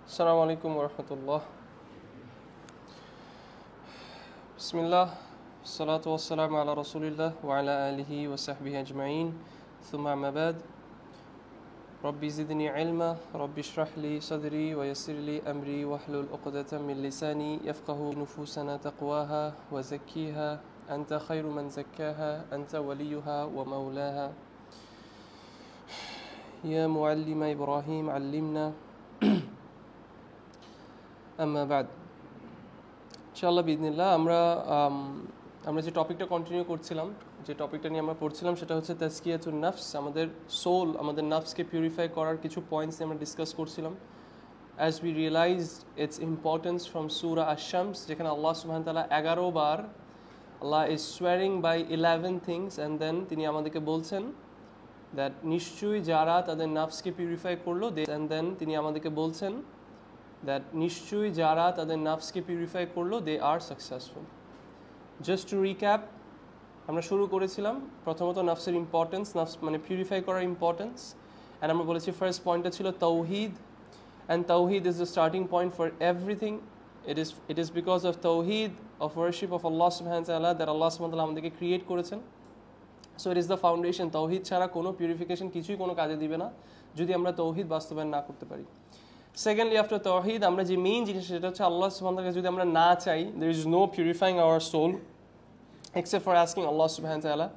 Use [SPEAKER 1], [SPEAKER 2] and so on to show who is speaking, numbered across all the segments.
[SPEAKER 1] السلام عليكم ورحمة الله. بسم الله والصلاة والسلام على رسول الله وعلى آله وصحبه أجمعين ثم أما بعد. ربي زدني علما ربي اشرح لي صدري ويسر لي أمري واحلل عقدة من لساني يفقه نفوسنا تقواها وزكيها أنت خير من زكاها أنت وليها ومولاها يا معلم إبراهيم علمنا আম্মা বাদ। ইনশাআল্লাহ বিইذনিল্লাহ আমরা যে টপিকটা কন্টিনিউ করছিলাম, যে টপিকটা নিয়ে আমরা পড়ছিলাম সেটা হচ্ছে তাজকিয়াতুন নাফস, আমাদের সোল, আমাদের নাফসকে পিউরিফাই করার কিছু পয়েন্টস আমরা ডিসকাস করছিলাম। As we realized its importance from সূরা আশ-শামস, যেখানে আল্লাহ সুবহানাহু ওয়া তাআলা 11 বার Allah is swearing by 11 things and then তিনি আমাদেরকে বলছেন দ্যাট নিশ্চয়ই যারা তাদের নাফসকে পিউরিফাই করলো, অ্যান্ড দেন তিনি আমাদেরকে বলছেন that নিশ্চয়ই যারা তাদের নাফসকে পিউরিফাই করলো দে আর সাকসেসফুল। জাস্ট টু রিক্যাপ, আমরা শুরু করেছিলাম প্রথমত নাফসের ইম্পর্টেন্স, নাফস মানে পিউরিফাই করার ইম্পর্টেন্স, অ্যান্ড আমরা বলেছি ফার্স্ট পয়েন্টটা ছিল তাওহীদ, অ্যান্ড তাওহীদ is the starting point for everything. It is because of তাওহীদ, অফ ওয়ারশিপ অফ আল্লাহ সুবহানাহু ওয়া তাআলা, দ্যাট আল্লাহ সুবহানাহু ওয়া তাআলা আমাদেরকে ক্রিয়েট করেছেন। So it is the foundation. তাওহীদ ছাড়া কোনো পিউরিফিকেশন কিছুই কোনো কাজে দিবে না যদি আমরা তাওহীদ বাস্তবায়ন না করতে পারি। সেকেন্ডলি, আফটার তাওহীদ আমরা যে মেইন জিনিস সেটা হচ্ছে আল্লাহ সুবহানাহু ওয়া তাআলা যদি আমরা না চাই, there is no purifying our soul except for asking Allah subhanahu wa ta'ala.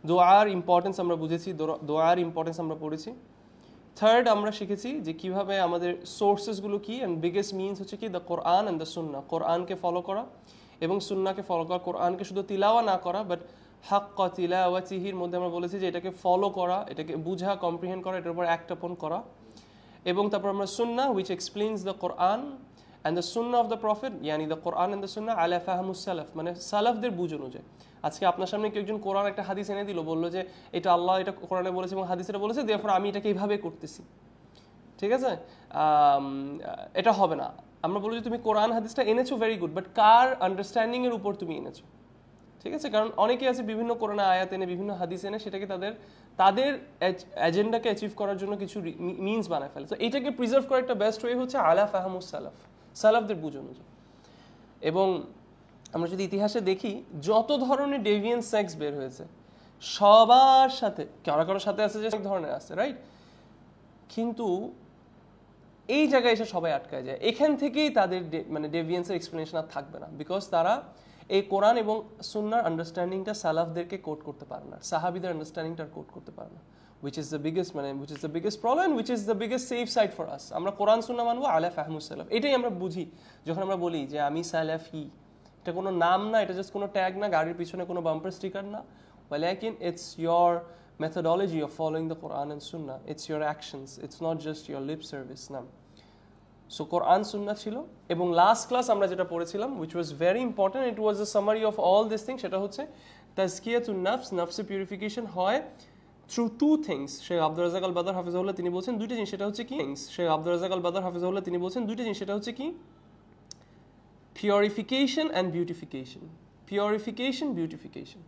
[SPEAKER 1] দোয়ার ইম্পর্টেন্স আমরা বুঝেছি, দোয়ার ইম্পর্টেন্স আমরা পড়েছি। থার্ড, আমরা শিখেছি যে কিভাবে আমাদের সোর্সেসগুলো কি, অ্যান্ড বিগেস্ট মিনস হচ্ছে কি দ্য কোরআন অ্যান্ড দ্য সুন্নাহ। কোরআনকে ফলো করা এবং সুন্নাহকে ফলো করা, কোরআনকে শুধু তিলাওয়া না করা বাট হাক্কা তিলাওয়াতিহির মধ্যে আমরা বলেছি যে এটাকে ফলো করা, এটাকে বুঝা, কম্প্রিহেন্ড করা, এটার উপর অ্যাক্ট আপন করা। এবং তারপর আমরা সুন্নাহ which explains the Quran and the sunnah of the prophet, yani the Quran and the sunnah ala fahmus salaf, মানে সালাফদের বুঝ অনুযায়ী। আজকে আপনার সামনে কেউ একজন কোরআন একটা হাদিস এনে দিল, বললো যে এটা আল্লাহ এটা কোরআনে বলেছে এবং হাদিসে এটা বলেছে, therefore আমি এটাকে এইভাবে করতেছি, ঠিক আছে? এটা হবে না। আমরা বলবো যে তুমি কোরআন হাদিসটা এনেছো, very good, but car understanding এর উপর তুমি এনেছো, ঠিক আছে? কারণ অনেকেই আছে বিভিন্ন কোরআন আয়াত এনে, বিভিন্ন হাদিস এনে সেটাকে তাদের এজেন্ডাকে অ্যাচিভ করার জন্য কিছু মিনস বানায় ফেলে। তো এইটাকে প্রিজার্ভ করার একটা বেস্ট ওয়ে হচ্ছে আলা ফাহমুস সালাফ, সালাফদের বুঝ অনুযায়ী। এবং আমরা যদি ইতিহাসে দেখি যত ধরনের ডেভিয়েন্ট সেক্স বের হয়েছে সবার সাথে কারো সাথে আছে যে অনেক ধরনের আছে, রাইট? কিন্তু এই জায়গায় এসে সবাই আটকায় যায়। এখান থেকেই তাদের মানে ডেভিয়েন্সের এক্সপ্লেনেশন আর থাকবে না, বিকজ তারা এই কোরআন এবং সুন্নাহর আন্ডারস্ট্যান্ডিংটা সালাফদেরকে কোট করতে পারে না, সাহাবীদের আন্ডারস্ট্যান্ডিংটা কোট করতে পারে না, which is the biggest problem and which is the biggest safe side for us. আমরা কোরআন সুন্নাহ মানবো আলা ফাহমুস সালাফ, এটাই আমরা বুঝি যখন আমরা বলি যে আমি সালাফি। এটা কোনো নাম না, এটা জাস্ট কোনো ট্যাগ না, গাড়ির পিছনে কোনো বাম্পার স্টিকার না, walakin it's your methodology of following the Quran and Sunnah, it's your actions, it's not just your lip service না। সো কোরআন সুন্নাহ ছিল। এবং লাস্ট ক্লাস আমরা যেটা পড়েছিলাম which was very important, it was a summary of all this things, সেটা হচ্ছে তাজকিয়াতুন নাফস, নাফসে পিউরিফিকেশন হয় through two things. Sheikh Abdur Razzak আল বাদর হাফিজাহুল্লাহ তিনি বলছেন দুইটা জিনিস, সেটা হচ্ছে কি শেখ আব্দুর রাজ্জাক আল বাদর হাফিজাহুল্লাহ তিনি বলছেন দুইটা জিনিস, সেটা হচ্ছে কি purification and beautification. Purification, beautification.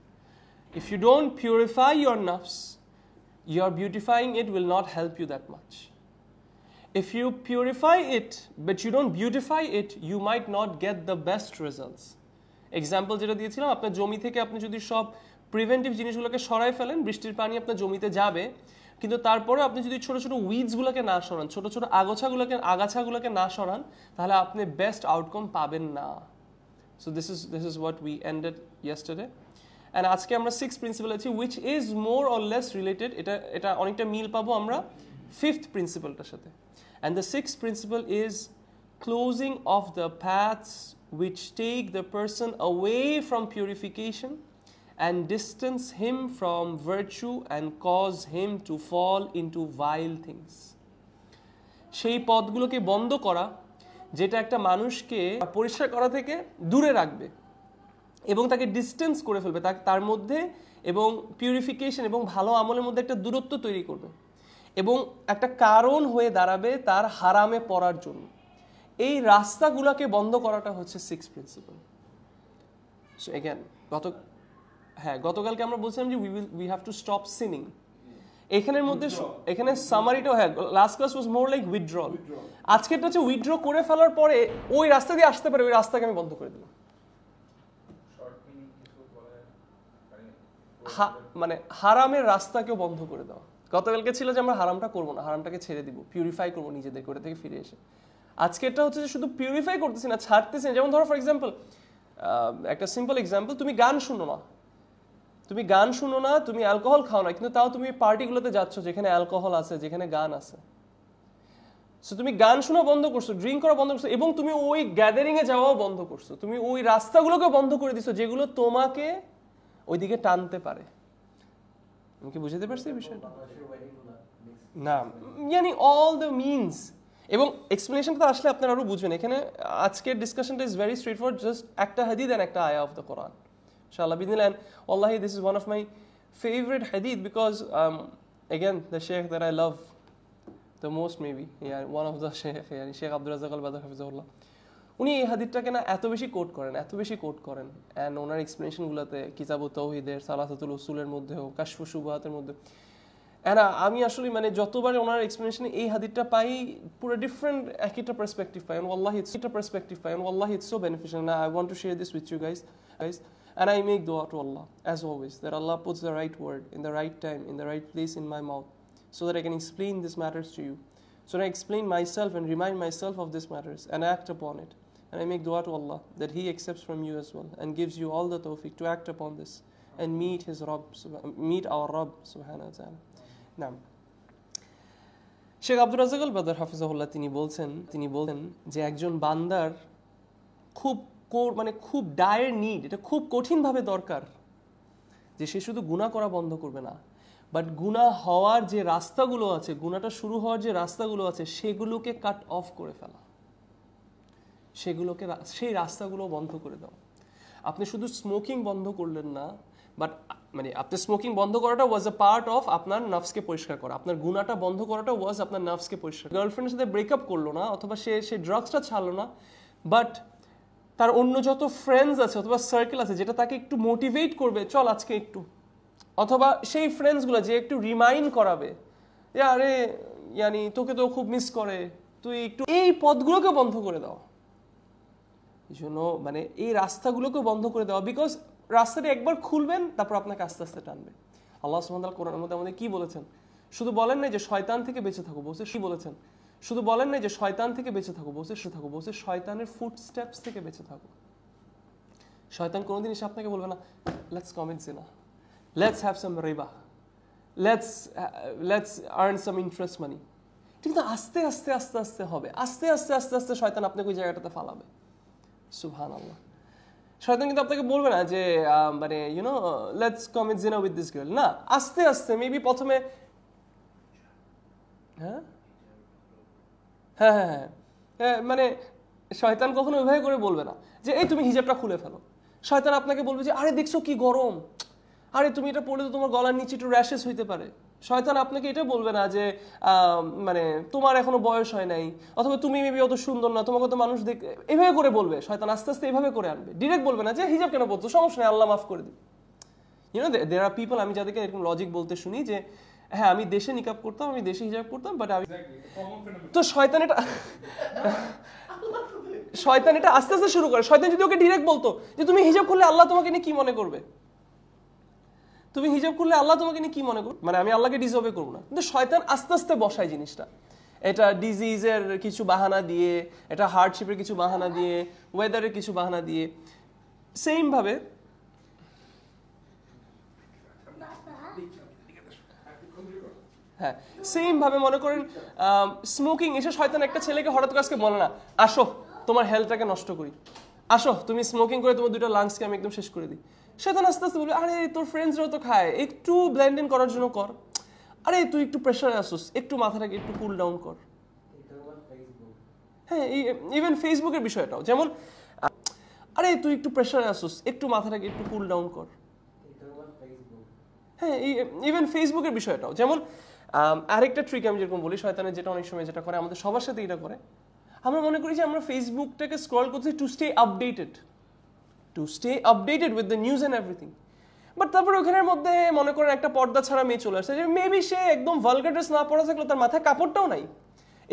[SPEAKER 1] If you don't purify your nafs, your beautifying it will not help you that much. If you purify it but you don't beautify it, you might not get the best results. Example যেটা দিয়েছিলাম, আপনার জমি থেকে আপনি যদি সব preventive জিনিসগুলোকে সরাই ফেলেন, বৃষ্টির পানি আপনার জমিতে যাবে, কিন্তু তারপরে আপনি যদি ছোট ছোট উইডসগুলোকে না সরান, ছোট ছোট আগাছাগুলোকে না সরান, তাহলে আপনি বেস্ট আউটকাম পাবেন না। So this is what we ended yesterday. And আজকে আমরা 6th প্রিন্সিপাল আছি which is more or less related, এটা অনেকটা মিল পাবো আমরা 5th প্রিন্সিপালটার সাথে। And the 6th principle is closing of the paths which take the person away from purification and distance him from virtue and cause him to fall into vile things. সেই পথগুলোকে বন্ধ করা যেটা একটা মানুষকে পরিষ্কার করা থেকে দূরে রাখবে এবং তাকে ডিস্টেন্স করে ফেলবে, তার মধ্যে এবং পিউরিফিকেশন এবং ভালো আমলের মধ্যে একটা দূরত্ব তৈরি করবে এবং একটা কারণ হয়ে দাঁড়াবে তার হারামে পড়ার জন্য। এই রাস্তাগুলোকে বন্ধ করাটা হচ্ছে 6th প্রিন্সিপাল। সো এগেন গতকালকে আমরা বলছিলাম যে we have to stop seeing. এখানের মধ্যে এখানে সামারিটাও, হ্যাঁ, লাস্ট ক্লাস ওয়াজ মোর লাইক উইথড্রল। আজকেরটা হচ্ছে উইথড্র করে ফেলার পরে ওই রাস্তা দিয়ে আসতে পারে, ওই রাস্তাকে আমি বন্ধ করে দিলাম। মানে হারামের রাস্তাকেও বন্ধ করে দাও। গতকালকে ছিল যে আমরা হারামটা করবো না, হারামটাকে ছেড়ে দিব, পিউরিফাই করবো নিজেদেরকে ওটা থেকে ফিরে এসে। আজকেরটা হচ্ছে যে শুধু পিউরিফাই করতেছি না, ছাড়তেছি না। যেমন ধরো ফর এক্সাম্পল, একটা সিম্পল এক্সাম্পল, তুমি গান শুনো না, তুমি অ্যালকোহল খাও না, কিন্তু তাও তুমি পার্টিগুলোতে যাচ্ছ যেখানে অ্যালকোহল আছে, যেখানে গান আছে। সো তুমি গান শোনা বন্ধ করছো, ড্রিঙ্ক করা বন্ধ করছো, এবং তুমি ওই গ্যাদারিং এ যাওয়াও বন্ধ করছো। তুমি ওই রাস্তাগুলোকে বন্ধ করে দিছো যেগুলো তোমাকে ওইদিকে টানতে পারে। আমি কি বুঝতে পারছি বিষয়টা? না, মানে অল দ্য মিনস, এবং এক্সপ্লেনেশনটা আসলে আপনারা আরো বুঝবেন। এখানে আজকের ডিসকাশনটা is very straightforward, just একটা হাদিস এন্ড একটা আয়া অফ দ্য কোরআন। ইনশাআল্লাহ বিদিনিল্লাহ, ওয়াল্লাহি this is one of my favourite হাদিস because again the sheikh that I love the most, maybe one of the sheikh Abdur Razzak আল বাদর হাফিজাহুল্লাহ, উনি এই হাদিসটাকে না এত বেশি কোট করেন এন্ড ওনার এক্সপ্লেনেশন গুলোতে কিতাবুত তাওহীদের, সালাসাতুল উসুলের মধ্যে হোক, কাশফুশ শুবহাতের মধ্যে, এন্ড আমি আসলে মানে যতবার ওনার এক্সপ্লেনেশনে এই হাদিসটা পাই, পুরো ডিফারেন্ট একটা perspective pi, and wallahi it's so beneficial, and I want to share this with you guys, and I make dua to Allah as always that Allah puts the right word in the right time in the right place in my mouth so that I can explain these matters to you, so that I explain myself and remind myself of these matters and act upon it. And I make dua to Allah that He accepts from you as well and gives you all the tawfiq to act upon this and meet our Rabb subhanahu wa ta'ala. Now, Sheikh Abdur Razzak আল বাদর হাফিজাহুল্লাহ তিনি বলছেন যে একজন বান্দার খুব Dyer need, এটা খুব কঠিনভাবে দরকার যে সে শুধু গুনাহ করা বন্ধ করবে না, বাট গুনাহ হওয়ার যে রাস্তাগুলো আছে, গুনাহটা শুরু হওয়ার যে রাস্তাগুলো আছে, সেগুলোকে কাট অফ করে ফেলা, সেই রাস্তাগুলো বন্ধ করে দাও। আপনি শুধু স্মোকিং বন্ধ করলেন না, বাট মানে আপনি স্মোকিং বন্ধ করাটা ওয়াজ আ পার্ট অফ আপনার নার্ভসকে পরিষ্কার করা, আপনার গুনাহটা বন্ধ করাটা ওয়াজ আপনার নার্ভসকে পরিষ্কার। গার্লফ্রেন্ডের সাথে ব্রেকআপ করলো না, অথবা সে ড্রাগসটা ছাড়লো না, বাট তার অন্য যত ফ্রেন্ডস আছে অথবা সার্কেল আছে যেটা তাকে একটু মোটিভেট করবে, চল আজকে একটু, অথবা সেই ফ্রেন্ডসগুলো যে একটু রিমাইন্ড করাবে যে আরে তোকে তো খুব মিস করে, তুই একটু, এই পথগুলোকে বন্ধ করে দাও। এই জন্য মানে এই রাস্তাগুলোকে বন্ধ করে দেওয়া, বিকজ রাস্তাটা একবার খুলবেন তারপর আপনাকে আস্তে আস্তে টানবে। আল্লাহ সুবহানাহু ওয়া তাআলা কোরআনের মধ্যে আমাদের কি বলেছেন? শুধু বলেন না যে শয়তান থেকে বেঁচে থাকো, বলছে কি বলেছেন? শুধু বলেন না যে শয়তান থেকে বেঁচে থাকো, বলছে শয়তানের ফুটস্টেপস থেকে বেঁচে থাকো। শয়তান কোনোদিন এসে আপনাকে বলবে না লেটস কমিট জিনা, let's have some Rewa, let's earn some interest মানি। কিন্তু আস্তে আস্তে হবে, আস্তে শয়তান আপনাকে ওই জায়গাটাতে ফালাবে। সুবহানাল্লাহ। শয়তান কিন্তু আপনাকে বলবে না যে মানে লেটস কমিট জিনা উইথ দিস গার্ল, না, আস্তে মেবি প্রথমে হ্যাঁ মানে শয়তান কখনো ওইভাবে করে বলবে না যে এই তুমি হিজাবটা খুলে ফেলো। শয়তান আপনাকে বলবে যে আরে দেখছো কি গরম, আরে তুমি এটা পড়লে তো তোমার গলার নিচে একটু র্যাশেস হইতে পারে। শয়তান আপনাকে এটা বলবে না যে মানে তোমার এখনো বয়স হয় নাই, অথবা তুমি মেবি অত সুন্দর না, তোমাকে তো মানুষ দেখে, এভাবে করে বলবে শয়তান, আস্তে এভাবে করে আনবে। ডিরেক্ট বলবে না যে হিজাব কেন পড়ছো, সমস্যা নেই, আল্লাহ মাফ করে দিবে। দেয়ার আর পিপল, আমি যাদেরকে এরকম লজিক বলতে শুনি যে হ্যাঁ আমি দেশে নিকাব করতাম, আমি দেশে হিজাব করতাম, বাট আমি তো শয়তান এটা আস্তে শুরু করে। শয়তান যদি ওকে ডিরেক্ট বলতো যে তুমি হিজাব করলে আল্লাহ তোমাকে নিয়ে কি মনে করবে, মানে আমি আল্লাহকে ডিসঅবে করবো না, কিন্তু শয়তান আস্তে বসায় জিনিসটা। এটা ডিজিজের কিছু বাহানা দিয়ে, এটা হার্ডশিপের কিছু বাহানা দিয়ে, ওয়েদারের কিছু বাহানা দিয়ে, সেম ভাবে মনে করেন স্মোকিং এসে শয়তান একটা ছেলেকে হঠাৎ করে আজকে বলে না আসো তোমার হেলথটাকে নষ্ট করি, আসো তুমি স্মোকিং করে তোমার দুটো লাংসকে আমি একদম শেষ করে দিই। শয়তান আস্তে বলবে আরে তোর ফ্রেন্ডসরাও তো খায়, একটু ব্লেন্ডিং করার জন্য কর, আরে তুই একটু প্রেশারে আসুস, একটু মাথাটাকে একটু কুল ডাউন কর। হ্যাঁ, ইভেন ফেসবুকের বিষয়টাও যেমন, আরে তুই একটু প্রেশারে আসুস, একটু মাথাটাকে একটু কুল ডাউন কর। হ্যাঁ, ইভেন ফেসবুকের বিষয়টাও যেমন, আরেকটা ট্রিক আমি যেরকম বলি, শয়তানের যেটা অনেক সময় যেটা করে, আমাদের সবার সাথে এটা করে, আমরা মনে করি যে আমরা ফেসবুকটাকে স্ক্রল করছি to stay updated with the news and everything, but তারপরে ওখানের মধ্যে মনে করেন একটা পর্দা ছাড়া মেয়ে চলে আসছে, যে মেবি সে একদম ভালগার ড্রেস না পরা থাকলেও তার মাথায় কাপড়টাও নাই,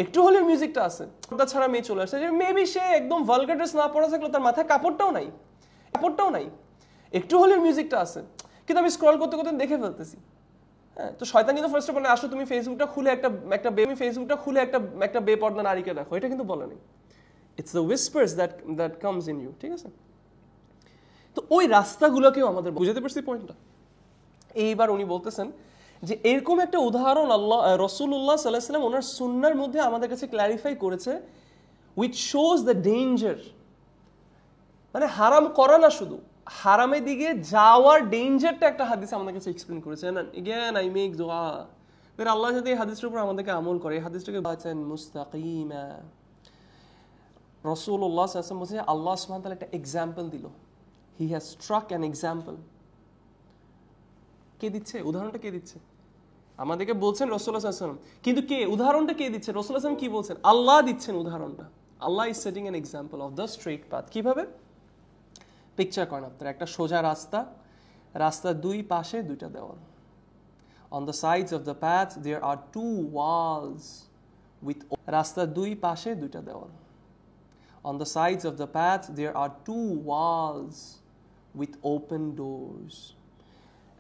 [SPEAKER 1] একটু হলেও মিউজিকটা আছে। পর্দা ছাড়া মেয়ে চলে আসছে, যে মেবি সে একদম ভালগার ড্রেস না পরা থাকলেও তার মাথায় কাপড়টাও নাই, একটু হলেও মিউজিকটা আছে, কিন্তু আমি স্ক্রল করতে করতে দেখে ফেলতেছি। হ্যাঁ, তো শয়তান কিন্তু ফার্স্টে বলে আসো তুমি ফেসবুকটা খুলে একটা বেপর্দা নারীকে দেখো, এটা কিন্তু বলে নেই। It's the whispers that comes in you, ঠিক আছে? তো ওই রাস্তাগুলোকেও আমাদের বুঝাতে পারছি পয়েন্টটা। এইবার উনি বলতেছেন যে এরকম একটা উদাহরণ রাসূলুল্লাহ সাল্লাল্লাহু আলাইহি ওয়াসাল্লাম ওনার সুন্নাহর মধ্যে আমাদের কাছে ক্ল্যারিফাই করেছে, which shows the danger, মানে হারাম করা না, শুধু হারামের দিকে যাওয়ার ডেঞ্জারটা একটা হাদিস আমাদের কাছে এক্সপ্লেইন করেছেন। again I make dua that আল্লাহ যদি এই হাদিসটার উপর আমাদেরকে আমল করে, এই হাদিসটাকে বাঁচান মুস্তাকিমা। রাসূলুল্লাহ সাল্লাল্লাহু আলাইহি ওয়াসাল্লাম বলেছে আল্লাহ সুবহানাহু ওয়া তাআলা একটা এক্সাম্পল দিল, he has struck an example। কে দিচ্ছে উদাহরণটা? কে দিচ্ছে? আমাদেরকে বলছেন রাসূলুল্লাহ সাল্লাল্লাহু আলাইহি ওয়াসাল্লাম, কিন্তু কে উদাহরণটা কে দিচ্ছে? রাসূলুল্লাহ সাল্লাল্লাহু আলাইহি ওয়াসাল্লাম কি বলছেন? আল্লাহ দিচ্ছেন উদাহরণটা। Allah is setting an example of the straight path. কিভাবে? পিকচার করেন আপনারা একটা সোজা রাস্তা, রাস্তার দুই পাশে দুইটা দেওয়াল। On the sides of the path there are two walls with, রাস্তার দুই পাশে দুইটা দেওয়াল। On the sides of the path there are two walls with open doors.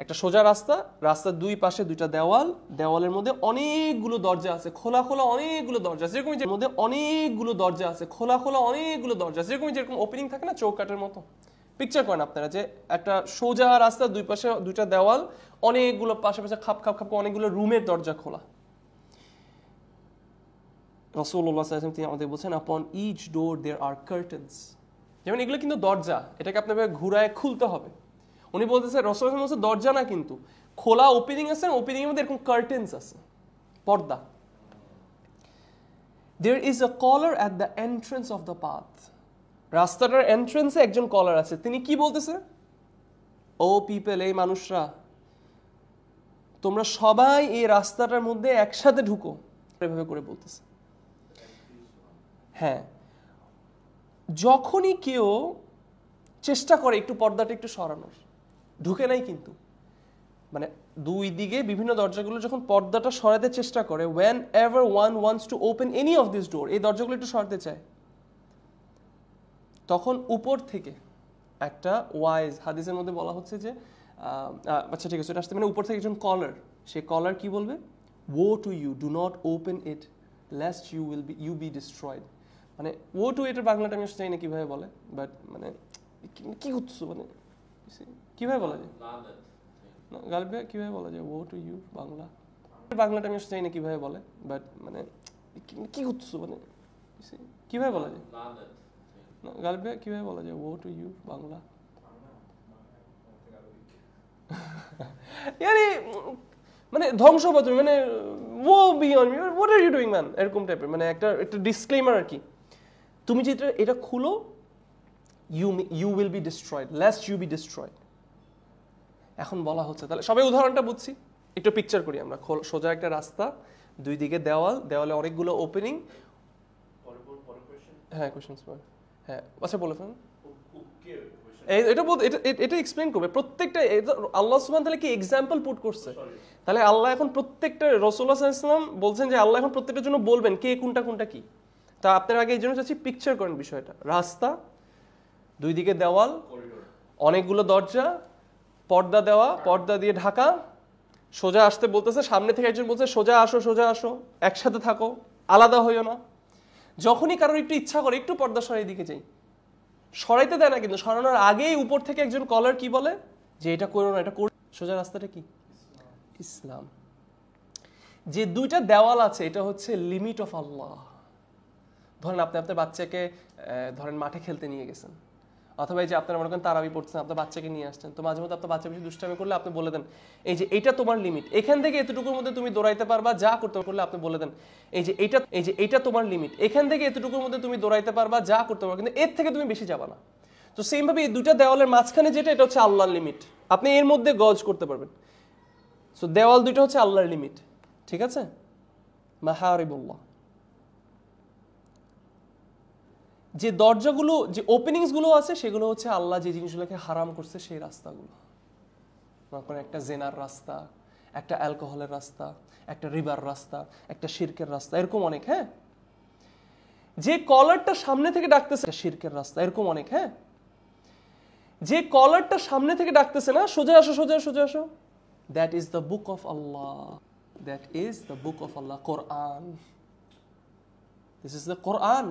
[SPEAKER 1] একটা সোজা রাস্তা, রাস্তার দুই পাশে দুইটা দেওয়াল, দেওয়ালের মধ্যে অনেকগুলো দরজা আছে, খোলা খোলা অনেকগুলো দরজা আছে, যেরকম এর মধ্যে অনেকগুলো দরজা আছে, খোলা খোলা অনেকগুলো দরজা আছে, যেরকম ওপেনিং থাকে না চৌকাটের মতো। পিকচার করেন আপনারা যে একটা সোজা রাস্তা, দুই পাশে দুইটা দেওয়াল, অনেকগুলো পাশে পাশে খাপ খাপ খাপ অনেকগুলো রুমের দরজা খোলা। রাসূলুল্লাহ সাল্লাল্লাহু আলাইহি ওয়াসাল্লাম তিনি আমাদের বলছেন upon each door there are curtains। যেমন এগুলো কিন্তু দরজা, এটাকে আপনাকে ঘুরায় খুলতে হবে। উনি বলতেছে রাসূলুল্লাহ বলছে দরজা না, কিন্তু খোলা ওপেনিং আছে, ওপেনিং এর মধ্যে এরকম কার্টেন্স আছে, পর্দা। There is a collar at the entrance of the path। রাস্তাটার এন্ট্রান্সে একজন কলার আছে। তিনি কি বলতেছে? ও পিপল, এই মানুষরা, তোমরা সবাই এই রাস্তাটার মধ্যে একসাথে ঢুকো, এভাবে করে বলতেছে। হ্যাঁ, যখনই কেউ চেষ্টা করে একটু পর্দাটা একটু সরানোর, ঢুকে নাই কিন্তু, মানে দুই দিকে বিভিন্ন দরজাগুলো যখন পর্দাটা সরাতে চেষ্টা করে, whenever one wants to open any of this door, এই দরজাগুলো একটু সরাতে চায়, তখন উপর থেকে একটা ওয়াইজ, হাদিসের মধ্যে বলা হচ্ছে যে আচ্ছা ঠিক আছে, এটা আসতে মানে উপর থেকে একজন কলার, সে কলার কি বলবে? woe to you, do not open it lest you be destroyed। মানে woe to it এর বাংলাটা আমি জানি না কিভাবে বলে, বাট মানে কি হচ্ছে, মানে কিভাবে বলা যায়? গালবে কিভাবে বলা যায় woe to you বাংলাটা আমি জানি না কিভাবে বলে, বাট মানে কি হচ্ছে, মানে কিভাবে বলা যায়? গালবে কিভাবে বলা যায় woe to you বাংলা? মানে ধ্বংস বা তুমি, মানে woe be on you, what are you doing man, এরকম টাইপের, মানে একটা ডিসক্লেমার আর কি। তুমি যদি এটা খুলো, you will be destroyed lest you be destroyed। এখন বলা হচ্ছে, তাহলে সবাই উদাহরণটা বুঝছি, একটু পিকচার করি আমরা। সোজা একটা রাস্তা, দুই দিকে দেওয়াল, দেওয়ালে অনেকগুলো ওপেনিং। হ্যাঁ, কোশ্চেনস পর, হ্যাঁ আচ্ছা বলে ফেলুন। এটা এক্সপ্লেইন করবে প্রত্যেকটা। আল্লাহ সুবহানাহু ওয়া তাআলা কি এক্সাম্পল পুট করছে, তাহলে আল্লাহ এখন প্রত্যেকটা, রাসূলুল্লাহ সাল্লাল্লাহু আলাইহি ওয়াসাল্লাম বলছেন যে আল্লাহ এখন প্রত্যেকটার জন্য বলবেন কে কোনটা কি। তা আপনার আগে এই জন্য চাচ্ছি পিকচার করেন বিষয়টা। রাস্তা, দুই দিকে দেওয়াল, অনেকগুলো দরজা, পর্দা দেওয়া, পর্দা দিয়ে ঢাকা, সোজা আসতে বলতেছে, সামনে থেকে একজন বলছে সোজা আসো, একসাথে থাকো, আলাদা হইও না। যখনই কারোর একটু ইচ্ছা করে একটু পর্দা সরাই দিকে যাই, সরাইতে দেয় না, কিন্তু সরানোর আগেই উপর থেকে একজন কলার কি বলে যে এটা করো না, এটা করো। সোজা রাস্তাটা কি? ইসলাম। যে দুইটা দেওয়াল আছে, এটা হচ্ছে লিমিট অফ আল্লাহ। ধরেন আপনি আপনার বাচ্চাকে ধরেন মাঠে খেলতে নিয়ে গেছেন, অথবা এই যে আপনারা মনে করেন তারাবি পড়ছেন, আপনার বাচ্চাকে নিয়ে আসছেন, তো মাঝে মধ্যে আপনার বাচ্চা বেশি দুষ্টামি করলে আপনি বলে দেন এই যে এটা তোমার লিমিট, এখান থেকে এতটুকুর মধ্যে তুমি দৌড়াইতে পারবা, যা করতে করলে আপনি বলে দেন এই যে এটা তোমার লিমিট, এখান থেকে এতটুকুর মধ্যে তুমি দৌড়াইতে পারবা, যা করতে পারবা, কিন্তু এর থেকে তুমি বেশি যাবা না। তো সেম ভাবে এই দুইটা দেওয়ালের মাঝখানে যেটা, এটা হচ্ছে আল্লাহর লিমিট, আপনি এর মধ্যে গজ করতে পারবেন। সো দেওয়াল দুইটা হচ্ছে আল্লাহর লিমিট, ঠিক আছে? মাহারিবুল্লাহ। যে দরজাগুলো, যে ওপেনিংস গুলো আছে, সেগুলো হচ্ছে আল্লাহ যে জিনিসগুলোকে হারাম করছে সেই রাস্তাগুলো। মনে করেন একটা জেনার রাস্তা, একটা অ্যালকোহলের রাস্তা, একটা রিবার রাস্তা, একটা শিরকের রাস্তা, এরকম অনেক। হ্যাঁ, যে কলারটা সামনে থেকে ডাকতেছে শিরকের রাস্তা, এরকম অনেক। হ্যাঁ, যে কলারটা সামনে থেকে ডাকতেছে না, সোজা আসো সোজা সোজা আসো, that is the book of Allah, that is the book of Allah, Quran. This is the Quran.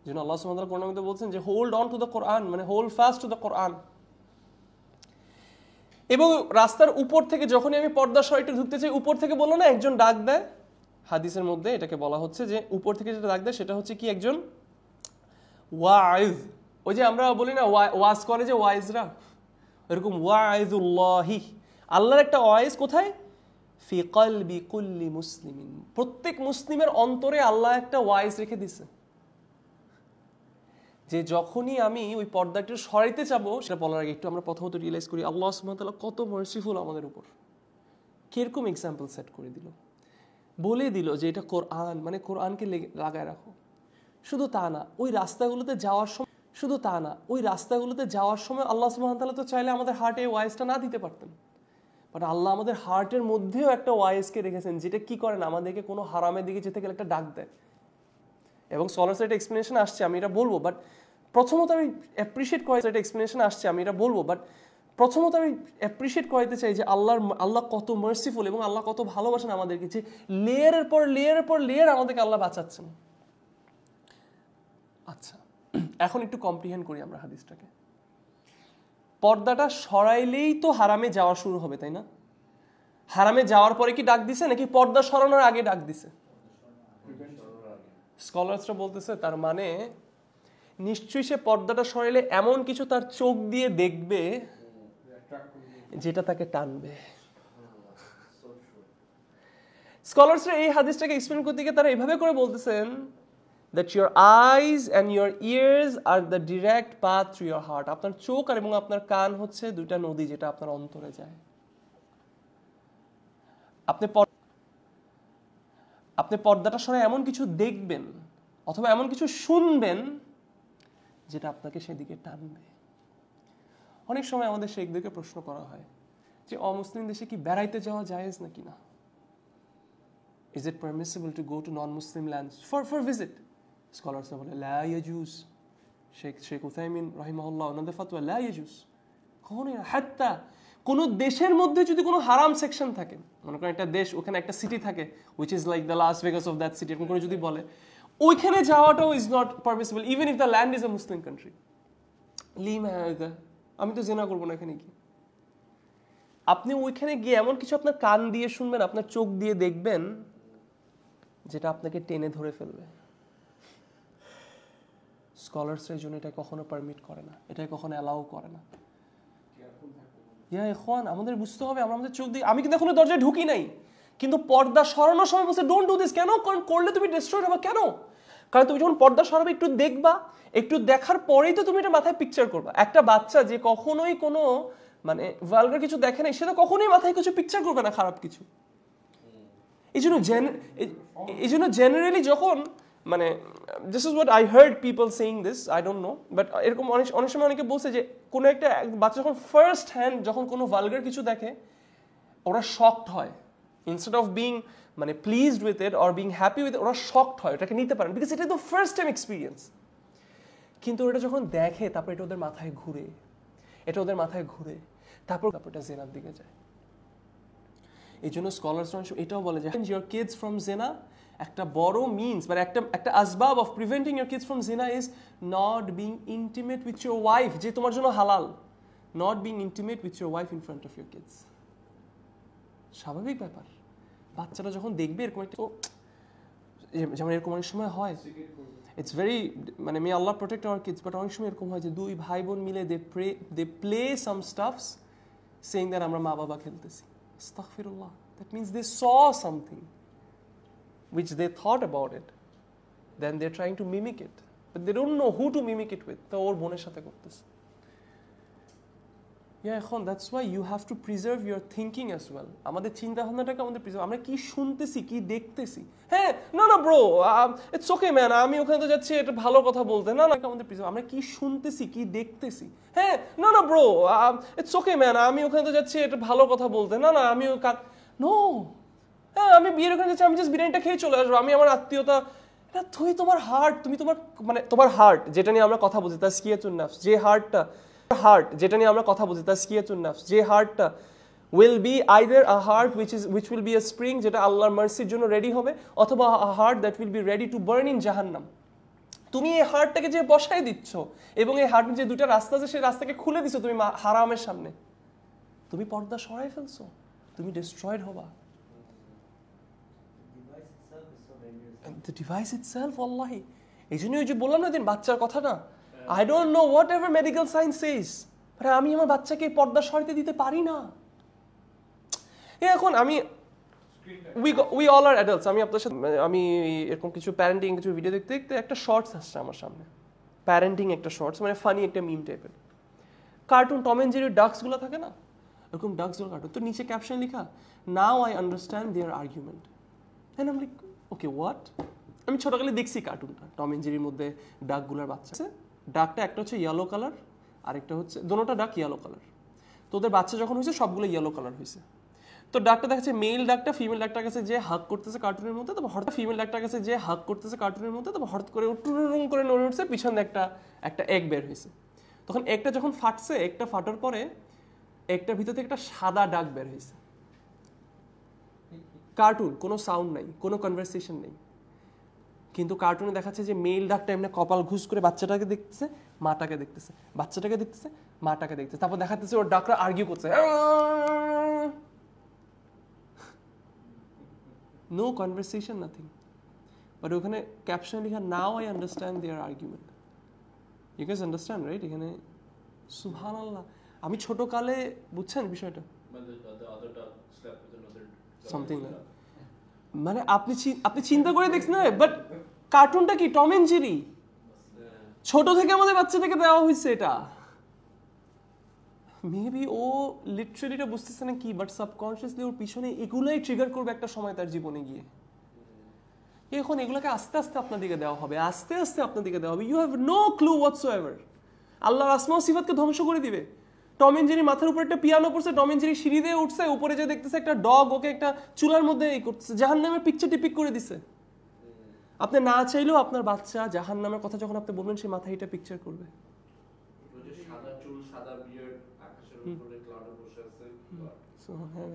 [SPEAKER 1] যেন আল্লাহ সুবহানাহু ওয়া তাআলা কোরআনের মধ্যে বলছেন যে hold on to the Quran, মানে hold fast to the Quran. এবং রাস্তার উপর থেকে যখনই আমি পর্দার সরাইতে ঢুকতে চাই, উপর থেকে বললো না একজন ডাক দেয়, হাদিসের মধ্যে এটাকে বলা হচ্ছে যে উপর থেকে যেটা ডাক দেয় সেটা হচ্ছে কি, একজন ওয়াইজ। ওই যে আমরা বলি না ওয়াজ করে যে ওয়াইজরা, এরকম ওয়াইজুল্লাহি, আল্লাহর একটা ওয়াইজ কোথায়, ফি কলবি কুল্লি মুসলিমিন, প্রত্যেক মুসলিমের অন্তরে আল্লাহ একটা ওয়াইজ রেখে দিছে, যে যখনই আমি ওই পর্দাটি সরাইতে চাবো, সেটা বলার আগে একটু আমরা প্রথমত রিয়েলাইজ করি আল্লাহ সুবহানাহু ওয়া তাআলা কত মার্সিফুল আমাদের উপর। কিরকম এক্সাম্পল সেট করে দিল, বলে দিল যে এটা কোরআন, মানে কোরআনকে লাগায় রাখো। শুধু তা না, ওই রাস্তাগুলোতে যাওয়ার সময় আল্লাহ সুবহানাহু ওয়া তাআলা তো চাইলে আমাদের হার্টে ওয়াইজটা না দিতে পারতেন, বাট আল্লাহ আমাদের হার্টের মধ্যেও একটা ওয়াইজকে রেখেছেন, যেটা কি করেন, আমাদেরকে কোনো হারামের দিকে যেতে গেলে একটা ডাক দেয়। এবং স্কলার্সের একটা এক্সপ্লেনেশন আসছে, আমি এটা বলবো, বাট প্রথমত আমি অ্যাপ্রিশিয়েট করাইতে চাই যে আল্লাহ কত মার্সিফুল এবং আল্লাহ কত ভালোবাসেন আমাদেরকে, যে লেয়ারের পর লেয়ারের পর লেয়ার আমাদেরকে আল্লাহ বাঁচাচ্ছেন। আচ্ছা, এখন একটু কম্প্রিহেন্ড করি আমরা হাদিসটাকে। পর্দাটা সরাইলেই তো হারামে যাওয়া শুরু হবে, তাই না? হারামে যাওয়ার পরে কি ডাক দিছে, নাকি পর্দা সরানোর আগে ডাক দিছে? স্কলার্সরা বলতেছে তার মানে নিশ্চয়ই সে পর্দাটা সরাইলে এমন কিছু তার চোখ দিয়ে দেখবে যেটা তাকে টানবে। স্কলার্সরা এই হাদিসটাকে এক্সপ্লেন করতে গিয়ে তারা এইভাবে করে বলতেছেন that your eyes and your ears are the direct path to your heart. আপনার চোখ আর এবং আপনার কান হচ্ছে দুইটা নদী যেটা আপনার অন্তরে যায়। আপনি পর্দাটা সরাই এমন কিছু দেখবেন অথবা এমন কিছু শুনবেন যেটা আপনাকে সেদিকে টানবে। অনেক সময় আমাদের শেখদেরকে প্রশ্ন করা হয় যে অমুসলিম দেশে কি বেড়াইতে যাওয়া জায়েজ নাকি না? Is it permissible to go to non-Muslim lands for visit? Scholars বলে লা ইয়াজুজ। শেখ উসাইমিন রাহিমাহুল্লাহ ওনাদের ফাতোয়া লা ইয়াজুজ, কখনোই না। হাত্তা কোন দেশের মধ্যে যদি কোনো হারাম সেকশন থাকে, মনে করেন একটা দেশ, ওখানে একটা সিটি থাকে which is like the Las Vegas of that city, এরকম করে যদি বলে, ওইখানে যাওয়াটাও is not permissible even if the land is a Muslim country. Lima হাদা, আমি তো জিনা করব না এখানে গিয়ে। আপনি ওইখানে গিয়ে এমন কিছু আপনার কান দিয়ে শুনবেন, আপনার চোখ দিয়ে দেখবেন যেটা আপনাকে টেনে ধরে ফেলবে। স্কলার্সরা এই জন্য এটা কখনো পারমিট করে না, এটা কখনো অ্যালাউ করে না। আমাদের বুঝতে হবে, আমরা আমাদের চোখ দিয়ে, আমি কিন্তু এখনো দরজায় ঢুকি নাই, কিন্তু পর্দা সরানোর সময় বলছে ডোন্ট ডু দিস। কেন? কারণ করলে তুমি ডিস্ট্রয়েড হবে। কেন? কারণ তুমি যখন পর্দা সরাবে একটু দেখবা, একটু দেখার পরেই তো তুমি এটা মাথায় পিকচার করবা। একটা বাচ্চা যে কখনোই কোনো মানে ভালগার কিছু দেখে নাই, সে তো কখনোই মাথায় কিছু পিকচার করবে না খারাপ কিছু। এই জন্য জেনারেলি যখন মানে this is what I hard people saying this, I don't know, but এরকম অনেক সময় অনেকে বলছে যে কোনো একটা বাচ্চা যখন ফার্স্ট হ্যান্ড যখন কোনো ভালগার কিছু দেখে, ওরা শকড হয়। ইনস্টেড অফ বিং মানে pleased with it or being happy with it, ওরা শকড হয়, ওটাকে নিতে পারেন, বিকজ এটা তো ফার্স্ট টাইম এক্সপিরিয়েন্স। কিন্তু ওটা যখন দেখে তারপর এটা ওদের মাথায় ঘুরে, তারপর এটা জেনার দিকে যায়। এই জন্য স্কলার্সরা এটাও বলে যে ইউর কিডস ফ্রম জেনা, একটা বড় মিনস মানে একটা আসবাব of preventing your kids from জেনা is not being intimate with your wife, যে তোমার জন্য হালাল। Not being intimate with your wife in front of your kids. স্বাভাবিক ব্যাপার, বাচ্চারা যখন দেখবে এরকম একটা, যেমন এরকম অনেক সময় হয়, ইটস ভেরি মানে may Allah protect our kids, but অনেক সময় এরকম হয় যে দুই ভাই বোন মিলে they play some stuffs saying that আমরা মা বাবা খেলতেছি। আস্তাগফিরুল্লাহ, that means they saw something which they thought about it, then they're trying to mimic it, but they don't know who to mimic it with. তো ওর বোনের সাথে করতেছে। এখন that's why you have to preserve your thinking as well. আমাদের চিন্তা ভাবনাটাকে আমাদের preserve, আমরা কি শুনতেছি কি দেখতেছি। হ্যাঁ না না ব্রো ইটস ওকে ম্যান, আমি ওখানে তো যাচ্ছি এটা ভালো কথা বলতে, না না আমাদের প্রিজার্ভ, আমরা কি শুনতেছি কি দেখতেছি। হ্যাঁ না না ব্রো ইটস ওকে ম্যান, আমি ওখানে তো যাচ্ছি এটা ভালো কথা বলতে, না না আমি নো, হ্যাঁ আমি বিয়ের ওখানে যাচ্ছি, আমি জাস্ট বিরিয়ানিটা খেয়ে চলে আসবো, আমি আমার আত্মীয়তা। তুই তোমার হার্ট, তুমি তোমার মানে তোমার হার্ট যেটা নিয়ে আমরা কথা বলছি তাজকিয়াতুন নাফস, যে হার্টটা যেটা নিয়ে আমরা কথা বলছি তাজকিয়াতুন নাফস, যে হার্টটা will be either a heart which will be a spring যেটা আল্লাহর মার্সির জন্য রেডি হবে, অথবা a heart that will be ready to burn in জাহান্নাম। তুমি এই হার্টটাকে যে বসাই দিচ্ছ এবং এই হার্টের যে দুটো রাস্তা আছে সেই রাস্তাকে খুলে দিছো তুমি হারামের সামনে, তুমি পর্দা সরাই ফেলছো, তুমি ডিস্ট্রয়েড হবা। The device itself, wallahi. এই জন্য ওই যে বললাম না দিন বাচ্চার কথা না, I don't know whatever medical science says, but আমি আমার বাচ্চাকে পর্দা সরাতে দিতে পারি না। এখন আমি we all are adults, আমি আপনার সাথে আমি এরকম কিছু প্যারেন্টিং কিছু ভিডিও দেখতে দেখতে একটা শর্টস আসছে আমার সামনে, প্যারেন্টিং একটা শর্টস, মানে ফানি একটা মিম টাইপের কার্টুন, টম এন্ড জেরির ডাকসগুলো থাকে না, এরকম ডাকসগুলো কার্টুন, তো নিচে ক্যাপশন লেখা now I understand their argument. And I am like okay what. আমি ছোটকালে দেখছি কার্টুনটা, টম এন্ড জেরির মধ্যে ডাকগুলোর বাচ্চা আছে, ডাকটা একটা হচ্ছে ইয়েলো কালার আর একটা হচ্ছে, দোনোটা ডাক ইয়েলো কালার, তো ওদের বাচ্চা যখন হয়েছে সবগুলো ইয়েলো কালার হয়েছে। তো ডাকটা দেখাচ্ছে মেল ডাকটা ফিমেল ডাকটার কাছে যে হাগ করতেছে কার্টুনের মধ্যে, তারপর হঠাৎ ফিমেল ডাকটার কাছে যে হাগ করতেছে কার্টুনের মধ্যে, তারপর হঠাৎ করে টুরুং করে নড়ে উঠছে, পিছনে একটা এগ বের হয়েছে। তখন একটা যখন ফাটছে, একটা ফাটার পরে একটার ভিতর থেকে একটা সাদা ডাক বের হয়েছে। কার্টুন, কোনো সাউন্ড নাই, কোনো কনভারসেশন নেই, কিন্তু কার্টুনে দেখাচ্ছে যে মেল ডাকটা এমনি কপাল ঘুষ করে বাচ্চাটাকে দেখতেছে, মাটাকে দেখতেছে, বাচ্চাটাকে দেখতেছে, মাটাকে দেখতেছে, তারপর দেখাতেছে ওর ডাকরা আর্গিউ করছে, নো কনভারসেশন নাথিং, বাট ওখানে ক্যাপশন লেখা now I understand their argument. You guys understand right? এখানে সুবহানাল্লাহ, আমি ছোটকালে বুঝছেন বিষয়টা সামথিং লাইক, মানে আপনি চিন্তা করে দেখছেন না, বাট কার্টুনটা কি টম এন্ড জেরি, ছোট থেকে আমাদের বাচ্চাটাকে দেওয়া হয়েছে এটা। মেবি ও লিটারালি এটা বুঝতেছে না কি, বাট সাবকনশিয়াসলি ওর পিছনে এগুলাই ট্রিগার করবে একটা সময় তার জীবনে গিয়ে। এখন এগুলোকে আস্তে আস্তে আপনার দিকে দেওয়া হবে, আস্তে আস্তে আপনার দিকে দেওয়া হবে, ইউ হ্যাভ নো ক্লু হোয়াটসোএভার। আল্লাহর আসমা ও সিফাতকে ধ্বংস করে দিবে। টম এন্ড জেরি মাথার উপর একটা পিয়ানো পড়ছে, টম এন্ড জেরি সিঁড়ি দিয়ে উঠছে, উপরে যে দেখতেছে একটা ডগ ওকে একটা চুলার মধ্যে এই করতেছে, জাহান্নামের পিকচার টিপিক করে দিছে। আপনি না চাইলেও আপনার বাচ্চা জাহান্নামের কথা যখন আপনি বলবেন সেই মাথায় এটা পিকচার করবে।
[SPEAKER 2] সাদা চুল, সাদা বিয়ার্ড, আকাশের উপরে ক্লাউডে বসে আছে।
[SPEAKER 1] সো হ্যাঁ,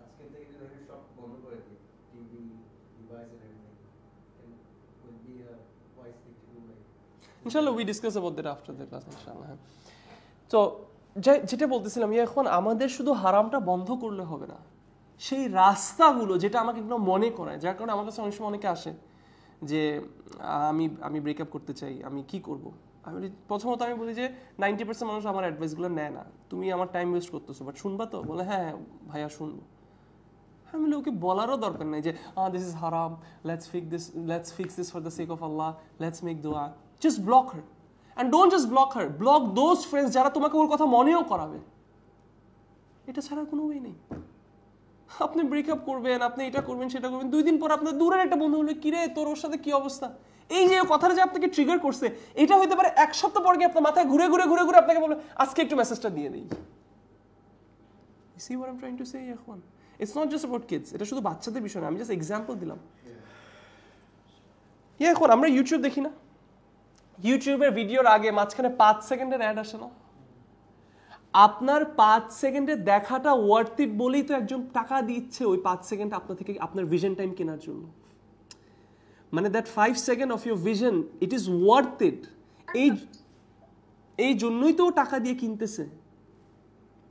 [SPEAKER 3] আজকে থেকে যদি সব বন্ধ করে দিই, TV, device and everything, would be a wise thing to do, like
[SPEAKER 1] ইনশাআল্লাহ we discuss about that after the class ইনশাআল্লাহ। তো যেটা বলতেছিলাম, এখন আমাদের শুধু হারামটা বন্ধ করলে হবে না, সেই রাস্তাগুলো যেটা আমাকে একদম মনে করায়, যার কারণে আমার কাছে অনেক সময় অনেকে আসে যে আমি ব্রেকআপ করতে চাই, আমি কি করব। প্রথমত আমি বলি যে 90% মানুষ আমার অ্যাডভাইসগুলো নেয় না, তুমি আমার টাইম ওয়েস্ট করতেছো, বাট শুনবা তো? বলে হ্যাঁ ভাইয়া শুনবো। আমি বলি ওকে বলারও দরকার নেই যে দিস ইজ হারাম, let's fix this for the sake of Allah, let's make দোয়া। Just block her, and don't just block her, block those friends যারা তোমাকে ওর কথা মনেও করাবে। এটা ছাড়ার কোনো ওয়ে নেই। আপনি ব্রেকআপ করবেন, আপনি এটা করবেন সেটা করবেন, 2 দিন পর আপনার দূরের একটা বন্ধু বলবে কিরে তোর ওর সাথে কি অবস্থা, এই যে কথাটা যে আপনাকে ট্রিগার করছে, এটা হইতে পারে 1 সপ্তাহ পর গিয়ে আপনার মাথায় ঘুরে ঘুরে ঘুরে ঘুরে আপনাকে বলবে আজকে একটু মেসেজটা দিয়ে দিই। You see what I'm trying to say এখন? It's not just about kids, এটা শুধু বাচ্চাদের বিষয় না, আমি জাস্ট এক্সাম্পল দিলাম। এখন আমরা ইউটিউব দেখি না, ইউটিউবের ভিডিওর আগে মাঝখানে 5 সেকেন্ডের অ্যাড আসে না? আপনার 5 সেকেন্ডের দেখাটা ওয়ার্থ ইট বলেই তো একজন টাকা দিচ্ছে ওই 5 সেকেন্ড আপনার থেকে আপনার ভিশন টাইম কেনার জন্য। মানে that 5 second of your vision, it is worth it. এই জন্যই তো টাকা দিয়ে কিনতেছে,